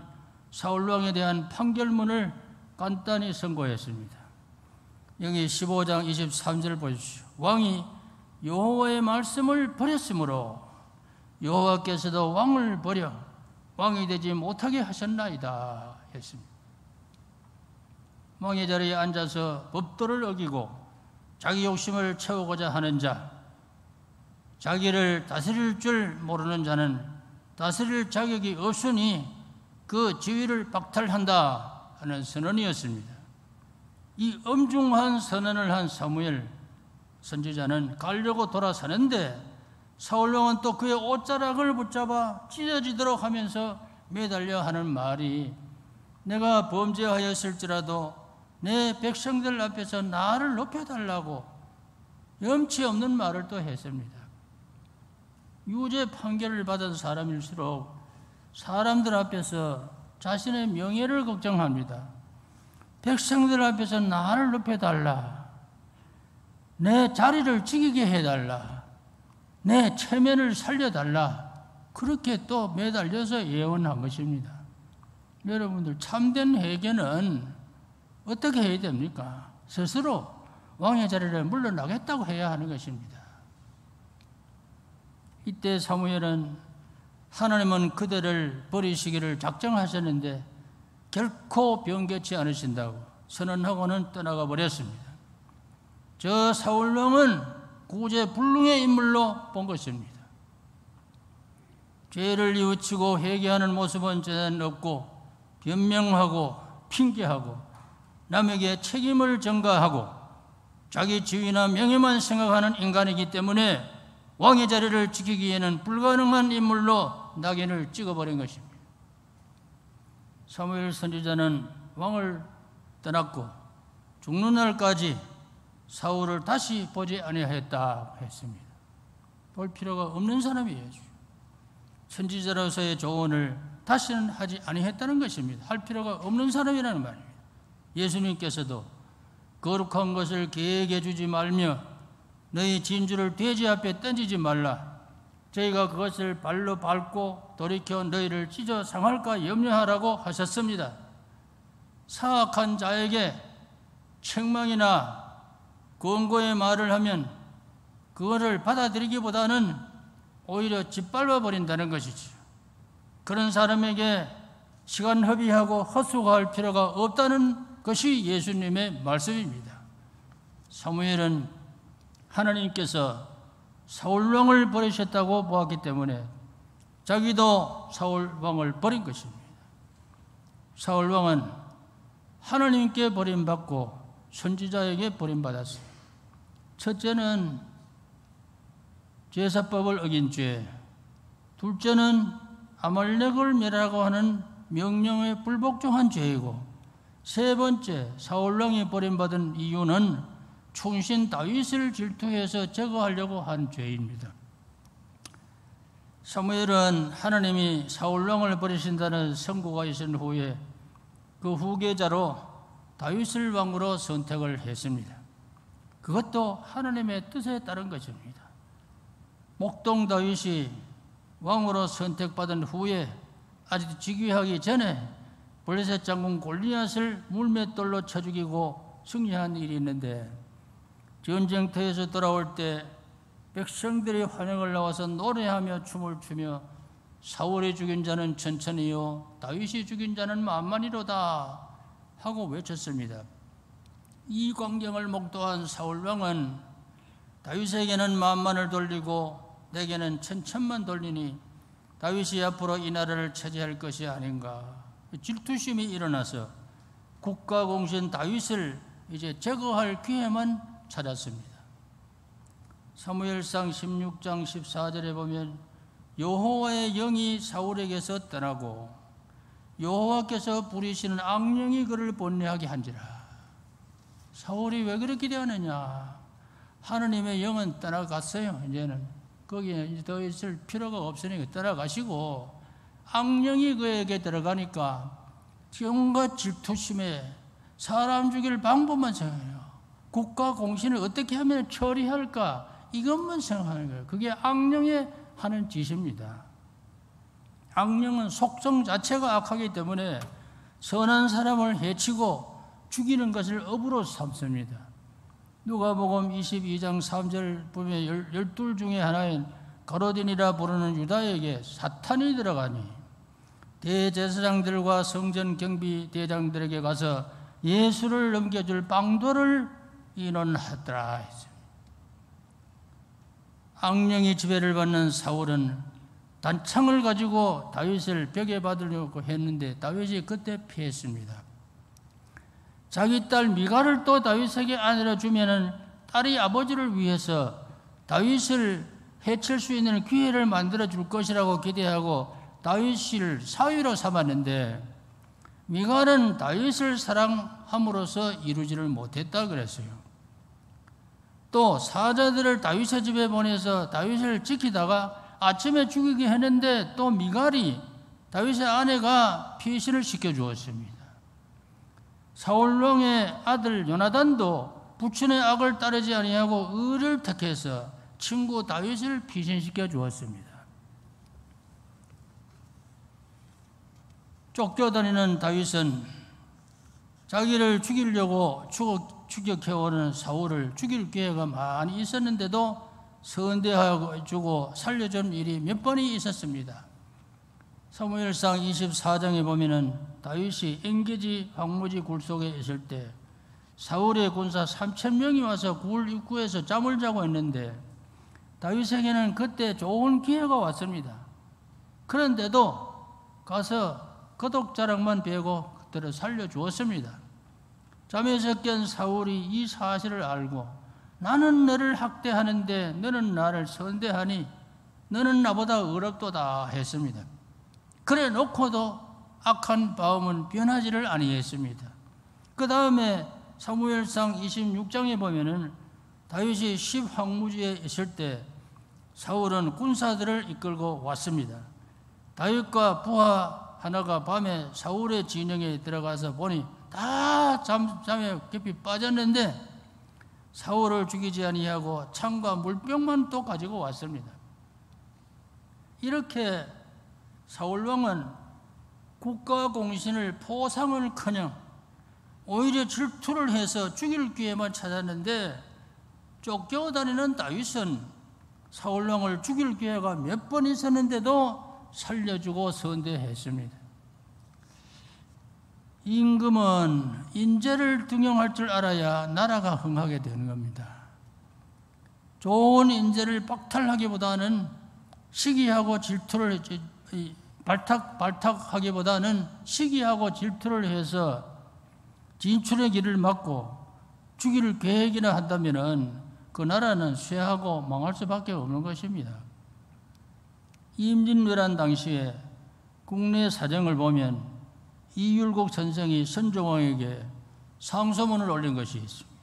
사울왕에 대한 판결문을 간단히 선고했습니다. 여기 15장 23절 보십시오. 왕이 여호와의 말씀을 버렸으므로 여호와께서도 왕을 버려 왕이 되지 못하게 하셨나이다 했습니다. 왕의 자리에 앉아서 법도를 어기고 자기 욕심을 채우고자 하는 자, 자기를 다스릴 줄 모르는 자는 다스릴 자격이 없으니 그 지위를 박탈한다 하는 선언이었습니다. 이 엄중한 선언을 한 사무엘 선지자는 가려고 돌아서는데 사울왕은 또 그의 옷자락을 붙잡아 찢어지도록 하면서 매달려 하는 말이 내가 범죄하였을지라도 내 백성들 앞에서 나를 높여달라고 염치 없는 말을 또 했습니다. 유죄 판결을 받은 사람일수록 사람들 앞에서 자신의 명예를 걱정합니다. 백성들 앞에서 나를 높여달라. 내 자리를 지키게 해달라. 내 체면을 살려달라. 그렇게 또 매달려서 예언한 것입니다. 여러분들 참된 회개는 어떻게 해야 됩니까? 스스로 왕의 자리를 물러나겠다고 해야 하는 것입니다. 이때 사무엘은 하나님은 그들을 버리시기를 작정하셨는데 결코 변개치 않으신다고 선언하고는 떠나가 버렸습니다. 저 사울왕은 구제불능의 인물로 본 것입니다. 죄를 뉘우치고 회개하는 모습은 전혀 없고 변명하고 핑계하고 남에게 책임을 전가하고 자기 지위나 명예만 생각하는 인간이기 때문에 왕의 자리를 지키기에는 불가능한 인물로 낙인을 찍어버린 것입니다. 사무엘 선지자는 왕을 떠났고 죽는 날까지 사울을 다시 보지 아니하였다 했습니다. 볼 필요가 없는 사람이에요. 선지자로서의 조언을 다시는 하지 아니했다는 것입니다. 할 필요가 없는 사람이라는 말입니다. 예수님께서도 거룩한 것을 개에게 주지 말며 너희 진주를 돼지 앞에 던지지 말라. 저희가 그것을 발로 밟고 돌이켜 너희를 찢어 상할까 염려하라고 하셨습니다. 사악한 자에게 책망이나 권고의 말을 하면 그거를 받아들이기보다는 오히려 짓밟아 버린다는 것이죠. 그런 사람에게 시간 허비하고 헛수고할 필요가 없다는 것이 예수님의 말씀입니다. 사무엘은 하나님께서 사울왕을 버리셨다고 보았기 때문에 자기도 사울왕을 버린 것입니다. 사울왕은 하나님께 버림받고 선지자에게 버림받았습니다. 첫째는 제사법을 어긴 죄, 둘째는 아말렉을 멸하라고 하는 명령에 불복종한 죄이고, 세 번째 사울왕이 버림받은 이유는 충신 다윗을 질투해서 제거하려고 한 죄입니다. 사무엘은 하나님이 사울왕을 버리신다는 선고가 있은 후에 그 후계자로 다윗을 왕으로 선택을 했습니다. 그것도 하나님의 뜻에 따른 것입니다. 목동 다윗이 왕으로 선택받은 후에 아직 즉위하기 전에 블레셋 장군 골리앗을 물맷돌로 쳐 죽이고 승리한 일이 있는데, 전쟁터에서 돌아올 때 백성들이 환영을 나와서 노래하며 춤을 추며 사울이 죽인 자는 천천히요 다윗이 죽인 자는 만만히로다 하고 외쳤습니다. 이 광경을 목도한 사울왕은 다윗에게는 만만을 돌리고 내게는 천천만 돌리니 다윗이 앞으로 이 나라를 차지할 것이 아닌가, 질투심이 일어나서 국가공신 다윗을 이제 제거할 기회만 찾았습니다. 사무엘상 16장 14절에 보면 여호와의 영이 사울에게서 떠나고 여호와께서 부리시는 악령이 그를 번뇌하게 한지라. 사울이 왜 그렇게 되었느냐? 하나님의 영은 떠나갔어요. 이제는 거기에 더 있을 필요가 없으니까 떠나가시고 악령이 그에게 들어가니까 온갖 질투심에 사람 죽일 방법만 생각해요. 국가 공신을 어떻게 하면 처리할까, 이것만 생각하는 거예요. 그게 악령의 하는 짓입니다. 악령은 속성 자체가 악하기 때문에 선한 사람을 해치고 죽이는 것을 업으로 삼습니다. 누가복음 22장 3절 보면 12 중에 하나인 가로딘이라 부르는 유다에게 사탄이 들어가니 대제사장들과 성전 경비 대장들에게 가서 예수를 넘겨줄 방도를 인원하더라. 악령이 지배를 받는 사울은 단창을 가지고 다윗을 벽에 받으려고 했는데 다윗이 그때 피했습니다. 자기 딸 미갈을 또 다윗에게 아내로 주면은 딸이 아버지를 위해서 다윗을 해칠 수 있는 기회를 만들어 줄 것이라고 기대하고 다윗을 사위로 삼았는데, 미갈은 다윗을 사랑함으로써 이루지를 못했다 그랬어요. 또 사자들을 다윗의 집에 보내서 다윗을 지키다가 아침에 죽이게 했는데 또 미갈이 다윗의 아내가 피신을 시켜주었습니다. 사울왕의 아들 요나단도 부친의 악을 따르지 아니하고 의를 택해서 친구 다윗을 피신시켜 주었습니다. 쫓겨다니는 다윗은 자기를 죽이려고 추격해오는 사울을 죽일 기회가 많이 있었는데도 선대하고 살려준 일이 몇 번이 있었습니다. 사무엘상 24장에 보면은 다윗이 엔게지 황무지 굴 속에 있을 때 사울의 군사 3,000명이 와서 굴 입구에서 잠을 자고 있는데 다윗에게는 그때 좋은 기회가 왔습니다. 그런데도 가서 거독자락만 베고 그들을 살려주었습니다. 잠에서 깬 사울이 이 사실을 알고 나는 너를 학대하는데 너는 나를 선대하니 너는 나보다 어렵도다 했습니다. 그래 놓고도 악한 마음은 변하지를 아니했습니다. 그 다음에 사무엘상 26장에 보면은 다윗이 십황무지에 있을 때 사울은 군사들을 이끌고 왔습니다. 다윗과 부하 하나가 밤에 사울의 진영에 들어가서 보니 다 잠에 깊이 빠졌는데 사울을 죽이지 아니하고 창과 물병만 또 가지고 왔습니다. 이렇게 사울왕은 국가 공신을 포상을커녕 오히려 질투를 해서 죽일 기회만 찾았는데 쫓겨다니는 다윗은 사울왕을 죽일 기회가 몇 번 있었는데도 살려주고 선대했습니다. 임금은 인재를 등용할 줄 알아야 나라가 흥하게 되는 겁니다. 좋은 인재를 박탈하기보다는 시기하고 질투를 발탁하기보다는 시기하고 질투를 해서 진출의 길을 막고 죽일 계획이나 한다면은 그 나라는 쇠하고 망할 수밖에 없는 것입니다. 임진왜란 당시에 국내 사정을 보면 이율곡 선생이 선종왕에게 상소문을 올린 것이 있습니다.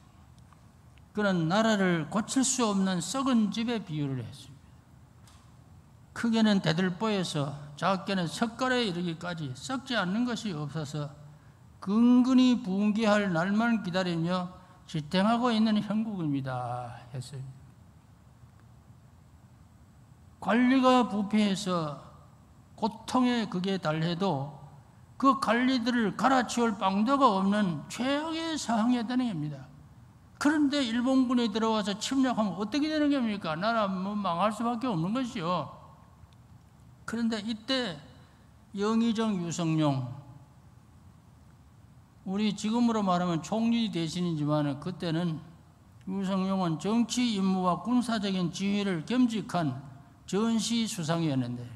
그는 나라를 고칠 수 없는 썩은 집에 비유를 했습니다. 크게는 대들보에서 작게는 석가래에 이르기까지 썩지 않는 것이 없어서 근근히 붕괴할 날만 기다리며 지탱하고 있는 형국입니다 했어요. 관리가 부패해서 고통의 극에 달해도 그 관리들을 갈아치울 방도가 없는 최악의 상황에 되는 겁니다. 그런데 일본군이 들어와서 침략하면 어떻게 되는 겁니까? 나라 망할 수밖에 없는 것이요. 그런데 이때 영의정 유성룡, 우리 지금으로 말하면 총리 대신이지만 그때는 유성룡은 정치 임무와 군사적인 지휘를 겸직한 전시 수상이었는데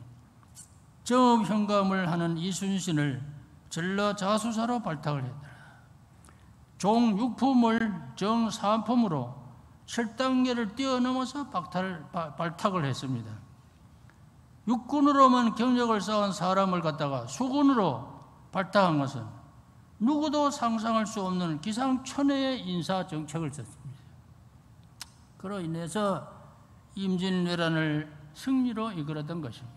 정업 현감을 하는 이순신을 전라 자수사로 발탁을 했다. 종육품을 정삼품으로 7단계를 뛰어넘어서 발탁을 했습니다. 육군으로만 경력을 쌓은 사람을 갖다가 수군으로 발탁한 것은 누구도 상상할 수 없는 기상천외의 인사 정책을 썼습니다. 그로 인해서 임진왜란을 승리로 이끌었던 것입니다.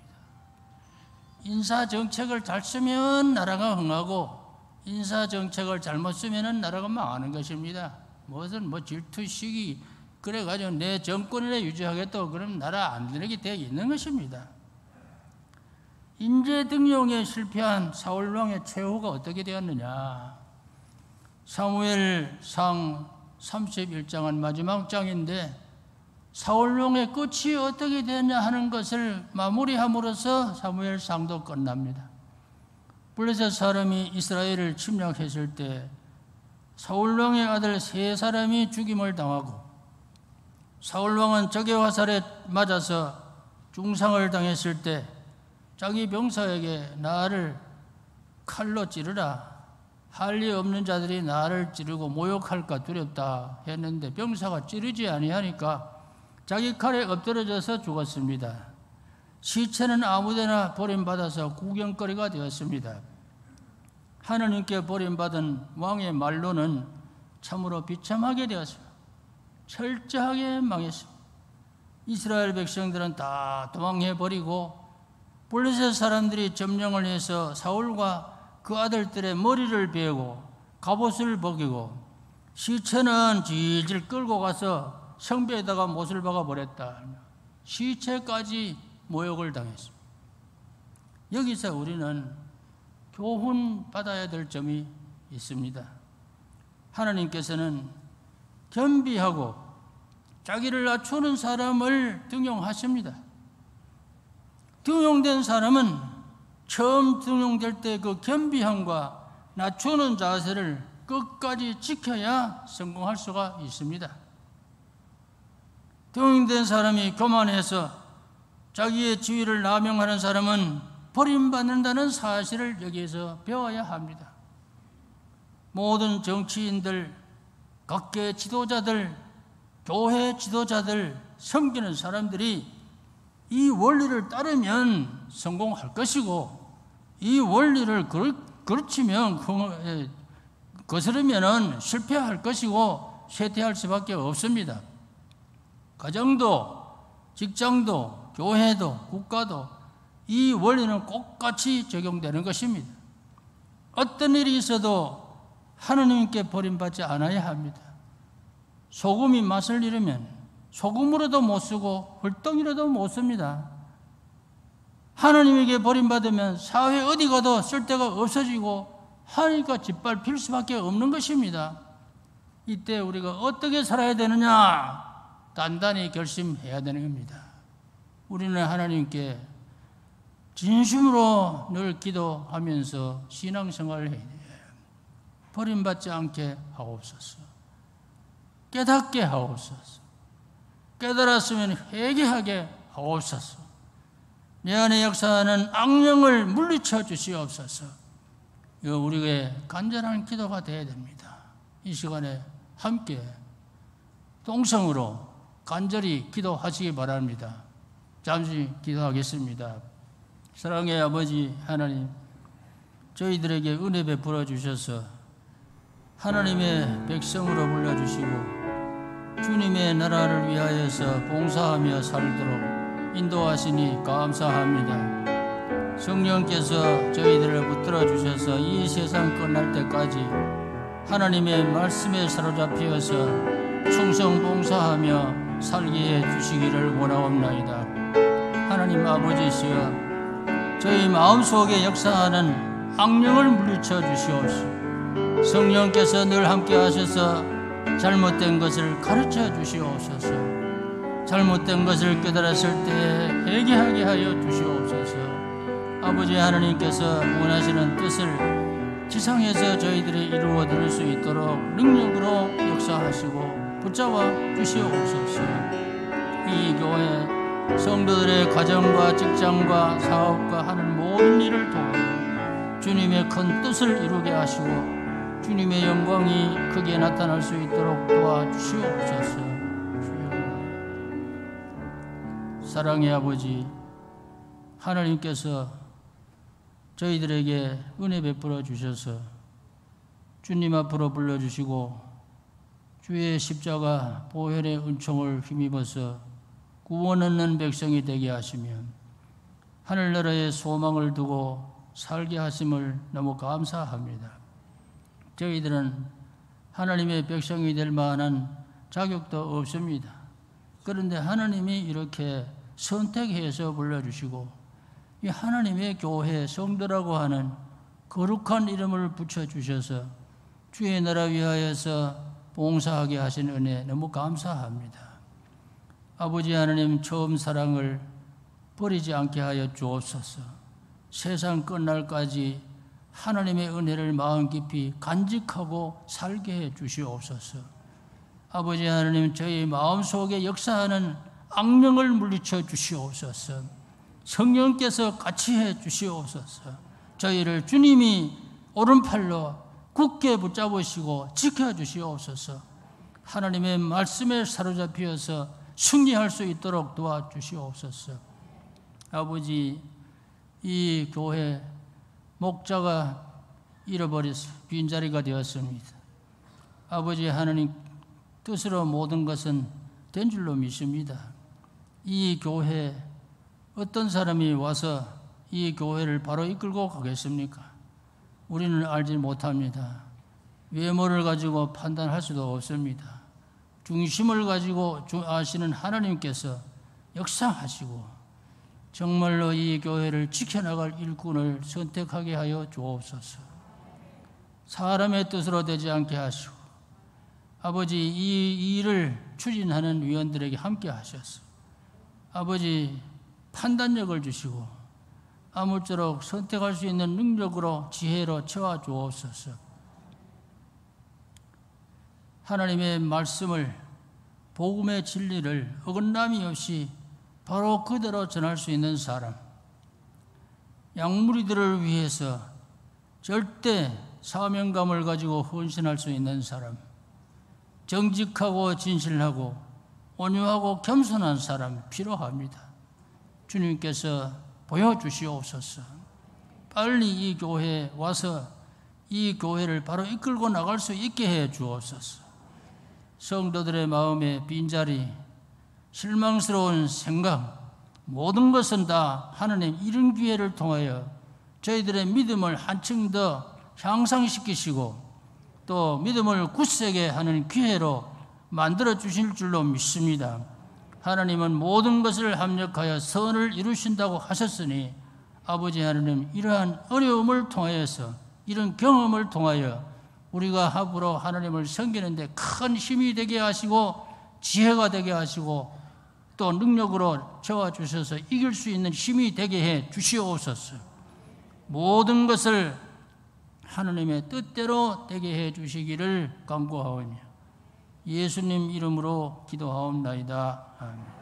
인사 정책을 잘 쓰면 나라가 흥하고 인사 정책을 잘못 쓰면 나라가 망하는 것입니다. 무슨 질투 시기 그래가지고 내 정권을 유지하겠다고 그러면 나라 안 되게 되어 있는 것입니다. 인재 등용에 실패한 사울왕의 최후가 어떻게 되었느냐? 사무엘상 31장은 마지막 장인데 사울왕의 끝이 어떻게 되냐 하는 것을 마무리함으로써 사무엘상도 끝납니다. 블레셋 사람이 이스라엘을 침략했을 때 사울왕의 아들 3사람이 죽임을 당하고 사울왕은 적의 화살에 맞아서 중상을 당했을 때 자기 병사에게 나를 칼로 찌르라, 할 리 없는 자들이 나를 찌르고 모욕할까 두렵다 했는데 병사가 찌르지 아니하니까 자기 칼에 엎드러져서 죽었습니다. 시체는 아무데나 버림받아서 구경거리가 되었습니다. 하나님께 버림받은 왕의 말로는 참으로 비참하게 되었습니다. 철저하게 망했습니다. 이스라엘 백성들은 다 도망해버리고 블레셋 사람들이 점령을 해서 사울과 그 아들들의 머리를 베고 갑옷을 벗기고 시체는 질질 끌고 가서 성배에다가 못을 박아버렸다. 시체까지 모욕을 당했습니다. 여기서 우리는 교훈받아야 될 점이 있습니다. 하나님께서는 겸비하고 자기를 낮추는 사람을 등용하십니다. 등용된 사람은 처음 등용될 때 그 겸비함과 낮추는 자세를 끝까지 지켜야 성공할 수가 있습니다. 등용된 사람이 교만해서 자기의 지위를 남용하는 사람은 버림받는다는 사실을 여기에서 배워야 합니다. 모든 정치인들, 각계 지도자들, 교회 지도자들, 섬기는 사람들이 이 원리를 따르면 성공할 것이고, 이 원리를 거르치면, 거스르면 실패할 것이고 쇠퇴할 수밖에 없습니다. 가정도, 직장도, 교회도, 국가도 이 원리는 똑같이 적용되는 것입니다. 어떤 일이 있어도 하느님께 버림받지 않아야 합니다. 소금이 맛을 잃으면 소금으로도 못 쓰고 hul덩이로도 못 씁니다. 하나님에게 버림받으면 사회 어디 가도 쓸데가 없어지고 하니까 짓밟힐 수밖에 없는 것입니다. 이때 우리가 어떻게 살아야 되느냐? 단단히 결심해야 되는 겁니다. 우리는 하나님께 진심으로 늘 기도하면서 신앙생활을 해야 돼요. 버림받지 않게 하옵소서. 깨닫게 하옵소서. 깨달았으면 회개하게 하옵소서. 내 안에 역사하는 악령을 물리쳐 주시옵소서. 이거 우리에게 간절한 기도가 되어야 됩니다. 이 시간에 함께 동성으로 간절히 기도하시기 바랍니다. 잠시 기도하겠습니다. 사랑의 아버지 하나님, 저희들에게 은혜 베풀어 주셔서 하나님의 백성으로 불러주시고 주님의 나라를 위하여서 봉사하며 살도록 인도하시니 감사합니다. 성령께서 저희들을 붙들어 주셔서 이 세상 끝날 때까지 하나님의 말씀에 사로잡혀서 충성 봉사하며 살게 해 주시기를 원하옵나이다. 하나님 아버지시여, 저희 마음속에 역사하는 악령을 물리쳐 주시옵시고 성령께서 늘 함께 하셔서 잘못된 것을 가르쳐 주시옵소서. 잘못된 것을 깨달았을 때 회개하게 하여 주시옵소서. 아버지 하나님께서 원하시는 뜻을 지상에서 저희들이 이루어 드릴 수 있도록 능력으로 역사하시고 붙잡아 주시옵소서. 이 교회 성도들의 가정과 직장과 사업과 하는 모든 일을 통하여 주님의 큰 뜻을 이루게 하시고 주님의 영광이 크게 나타날 수 있도록 도와주시옵소서. 사랑의 아버지 하나님께서 저희들에게 은혜 베풀어 주셔서 주님 앞으로 불러주시고 주의 십자가 보혈의 은총을 힘입어서 구원 얻는 백성이 되게 하시며 하늘나라의 소망을 두고 살게 하심을 너무 감사합니다. 저희들은 하나님의 백성이 될 만한 자격도 없습니다. 그런데 하나님이 이렇게 선택해서 불러주시고 이 하나님의 교회 성도라고 하는 거룩한 이름을 붙여주셔서 주의 나라 위하여서 봉사하게 하신 은혜 너무 감사합니다. 아버지 하나님, 처음 사랑을 버리지 않게 하여 주옵소서. 세상 끝날까지 하나님의 은혜를 마음 깊이 간직하고 살게 해 주시옵소서. 아버지 하나님, 저희 마음속에 역사하는 악령을 물리쳐 주시옵소서. 성령께서 같이 해 주시옵소서. 저희를 주님이 오른팔로 굳게 붙잡으시고 지켜주시옵소서. 하나님의 말씀에 사로잡혀서 승리할 수 있도록 도와주시옵소서. 아버지, 이 교회 목자가 잃어버려서 빈자리가 되었습니다. 아버지 하나님 뜻으로 모든 것은 된 줄로 믿습니다. 이 교회 어떤 사람이 와서 이 교회를 바로 이끌고 가겠습니까? 우리는 알지 못합니다. 외모를 가지고 판단할 수도 없습니다. 중심을 가지고 아시는 하나님께서 역사하시고 정말로 이 교회를 지켜나갈 일꾼을 선택하게 하여 주옵소서. 사람의 뜻으로 되지 않게 하시고 아버지, 이 일을 추진하는 위원들에게 함께 하셔서 아버지 판단력을 주시고 아무쪼록 선택할 수 있는 능력으로 지혜로 채워 주옵소서. 하나님의 말씀을, 복음의 진리를 어긋남이 없이 바로 그대로 전할 수 있는 사람, 양무리들을 위해서 절대 사명감을 가지고 헌신할 수 있는 사람, 정직하고 진실하고 온유하고 겸손한 사람 필요합니다. 주님께서 보여주시옵소서. 빨리 이 교회에 와서 이 교회를 바로 이끌고 나갈 수 있게 해 주옵소서. 성도들의 마음에 빈자리, 실망스러운 생각, 모든 것은 다 하나님 이런 기회를 통하여 저희들의 믿음을 한층 더 향상시키시고 또 믿음을 굳세게 하는 기회로 만들어 주실 줄로 믿습니다. 하나님은 모든 것을 합력하여 선을 이루신다고 하셨으니 아버지 하나님, 이러한 어려움을 통하여서 이런 경험을 통하여 우리가 앞으로 하나님을 섬기는 데 큰 힘이 되게 하시고 지혜가 되게 하시고 또 능력으로 채워주셔서 이길 수 있는 힘이 되게 해 주시옵소서. 모든 것을 하나님의 뜻대로 되게 해 주시기를 간구하오며 예수님 이름으로 기도하옵나이다. 아멘.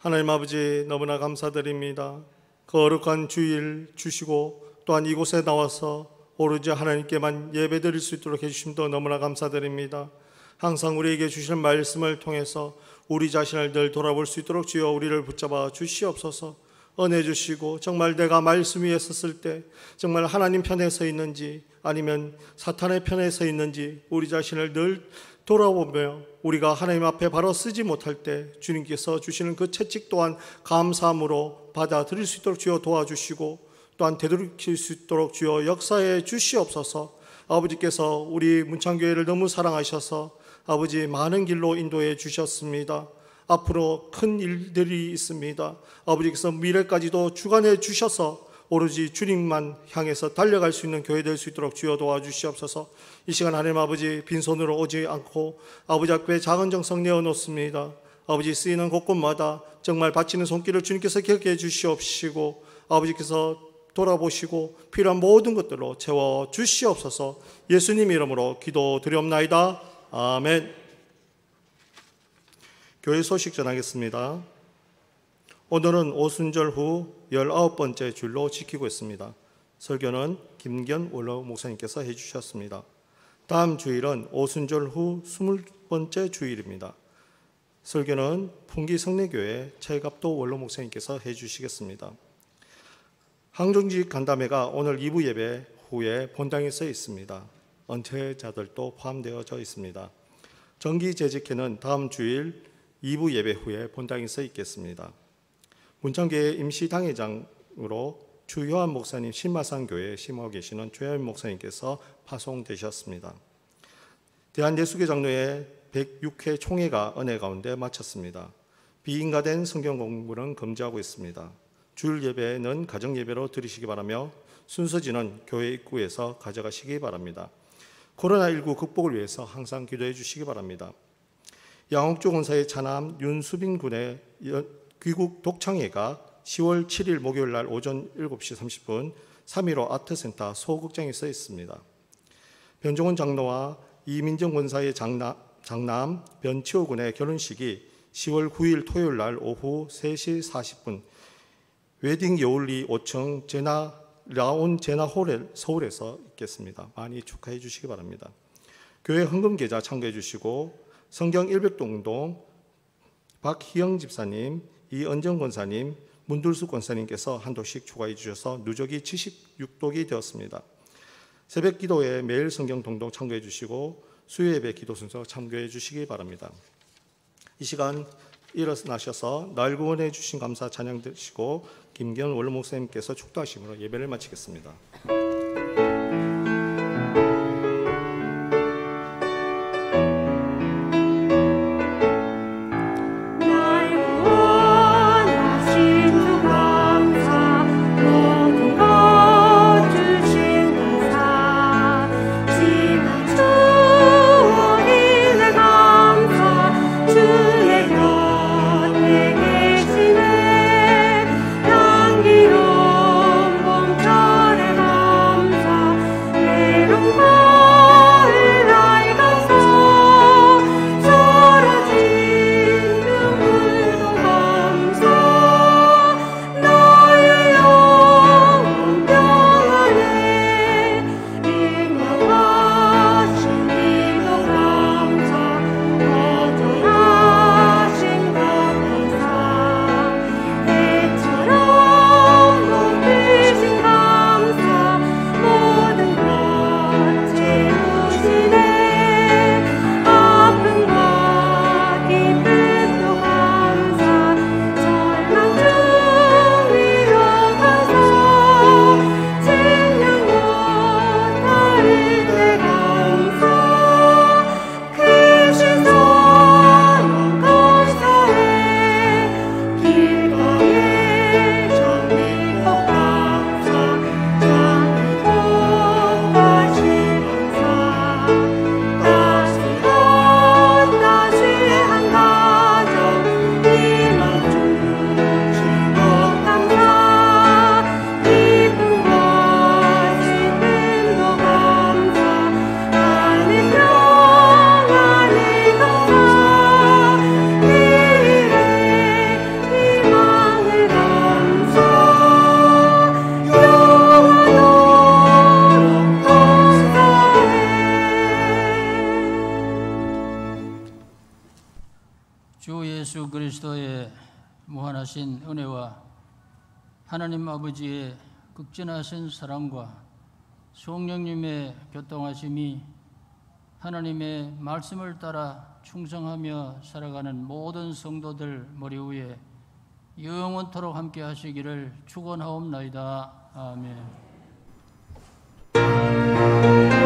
하나님 아버지, 너무나 감사드립니다. 거룩한 주일 주시고 또한 이곳에 나와서 오로지 하나님께만 예배드릴 수 있도록 해주심도 너무나 감사드립니다. 항상 우리에게 주시는 말씀을 통해서 우리 자신을 늘 돌아볼 수 있도록 주여 우리를 붙잡아 주시옵소서. 은혜 주시고 정말 내가 말씀 위에 섰을 때 정말 하나님 편에 서 있는지 아니면 사탄의 편에 서 있는지 우리 자신을 늘 돌아보며 우리가 하나님 앞에 바로 쓰지 못할 때 주님께서 주시는 그 채찍 또한 감사함으로 받아들일 수 있도록 주여 도와주시고 또한 되돌이킬 수 있도록 주여 역사해 주시옵소서. 아버지께서 우리 문창교회를 너무 사랑하셔서 아버지 많은 길로 인도해 주셨습니다. 앞으로 큰 일들이 있습니다. 아버지께서 미래까지도 주관해 주셔서 오로지 주님만 향해서 달려갈 수 있는 교회 될 수 있도록 주여 도와주시옵소서. 이 시간 하나님 아버지 빈손으로 오지 않고 아버지 앞에 작은 정성 내어놓습니다. 아버지 쓰이는 곳곳마다 정말 바치는 손길을 주님께서 기억해 주시옵시고 아버지께서 돌아보시고 필요한 모든 것들로 채워 주시옵소서. 예수님 이름으로 기도드리옵나이다. 아멘. 교회 소식 전하겠습니다. 오늘은 오순절 후 19번째 주일로 지키고 있습니다. 설교는 김기현 원로 목사님께서 해주셨습니다. 다음 주일은 오순절 후 20번째 주일입니다. 설교는 풍기 성례교회 최갑도 원로 목사님께서 해주시겠습니다. 항정직 간담회가 오늘 2부 예배 후에 본당에 써 있습니다. 은퇴자들도 포함되어져 있습니다. 정기 재직회는 다음 주일 2부 예배 후에 본당에 써 있겠습니다. 문창교회 임시당회장으로 주요한 목사님 신마산교회에 심어 계시는 조현 목사님께서 파송되셨습니다. 대한예수교 장로회 106회 총회가 은혜 가운데 마쳤습니다. 비인가된 성경 공부는 금지하고 있습니다. 주일 예배는 가정 예배로 드리시기 바라며 순서지는 교회 입구에서 가져가시기 바랍니다. 코로나19 극복을 위해서 항상 기도해 주시기 바랍니다. 양옥주 권사의 차남 윤수빈 군의 귀국 독창회가 10월 7일 목요일 날 오전 7시 30분 3.15 아트센터 소극장에 써 있습니다. 변종원 장로와 이민정 권사의 장남 변치호 군의 결혼식이 10월 9일 토요일 날 오후 3시 40분 웨딩 여울리 5층 라온 제나홀 서울에서 있겠습니다. 많이 축하해 주시기 바랍니다. 교회 헌금 계좌 참고해 주시고 성경 100동동 박희영 집사님, 이은정 권사님, 문둘수 권사님께서 한 도씩 추가해 주셔서 누적이 76독이 되었습니다. 새벽 기도에 매일 성경 동동 참고해 주시고 수요 예배 기도 순서 참고해 주시기 바랍니다. 이 시간 일어나셔서 날 구원해 주신 감사 찬양 드시고 김기현 원로 목사님께서 축도하심으로 예배를 마치겠습니다. 예수 그리스도의 무한하신 은혜와 하나님 아버지의 극진하신 사랑과 성령님의 교통하심이 하나님의 말씀을 따라 충성하며 살아가는 모든 성도들 머리 위에 영원토록 함께 하시기를 축원하옵나이다. 아멘.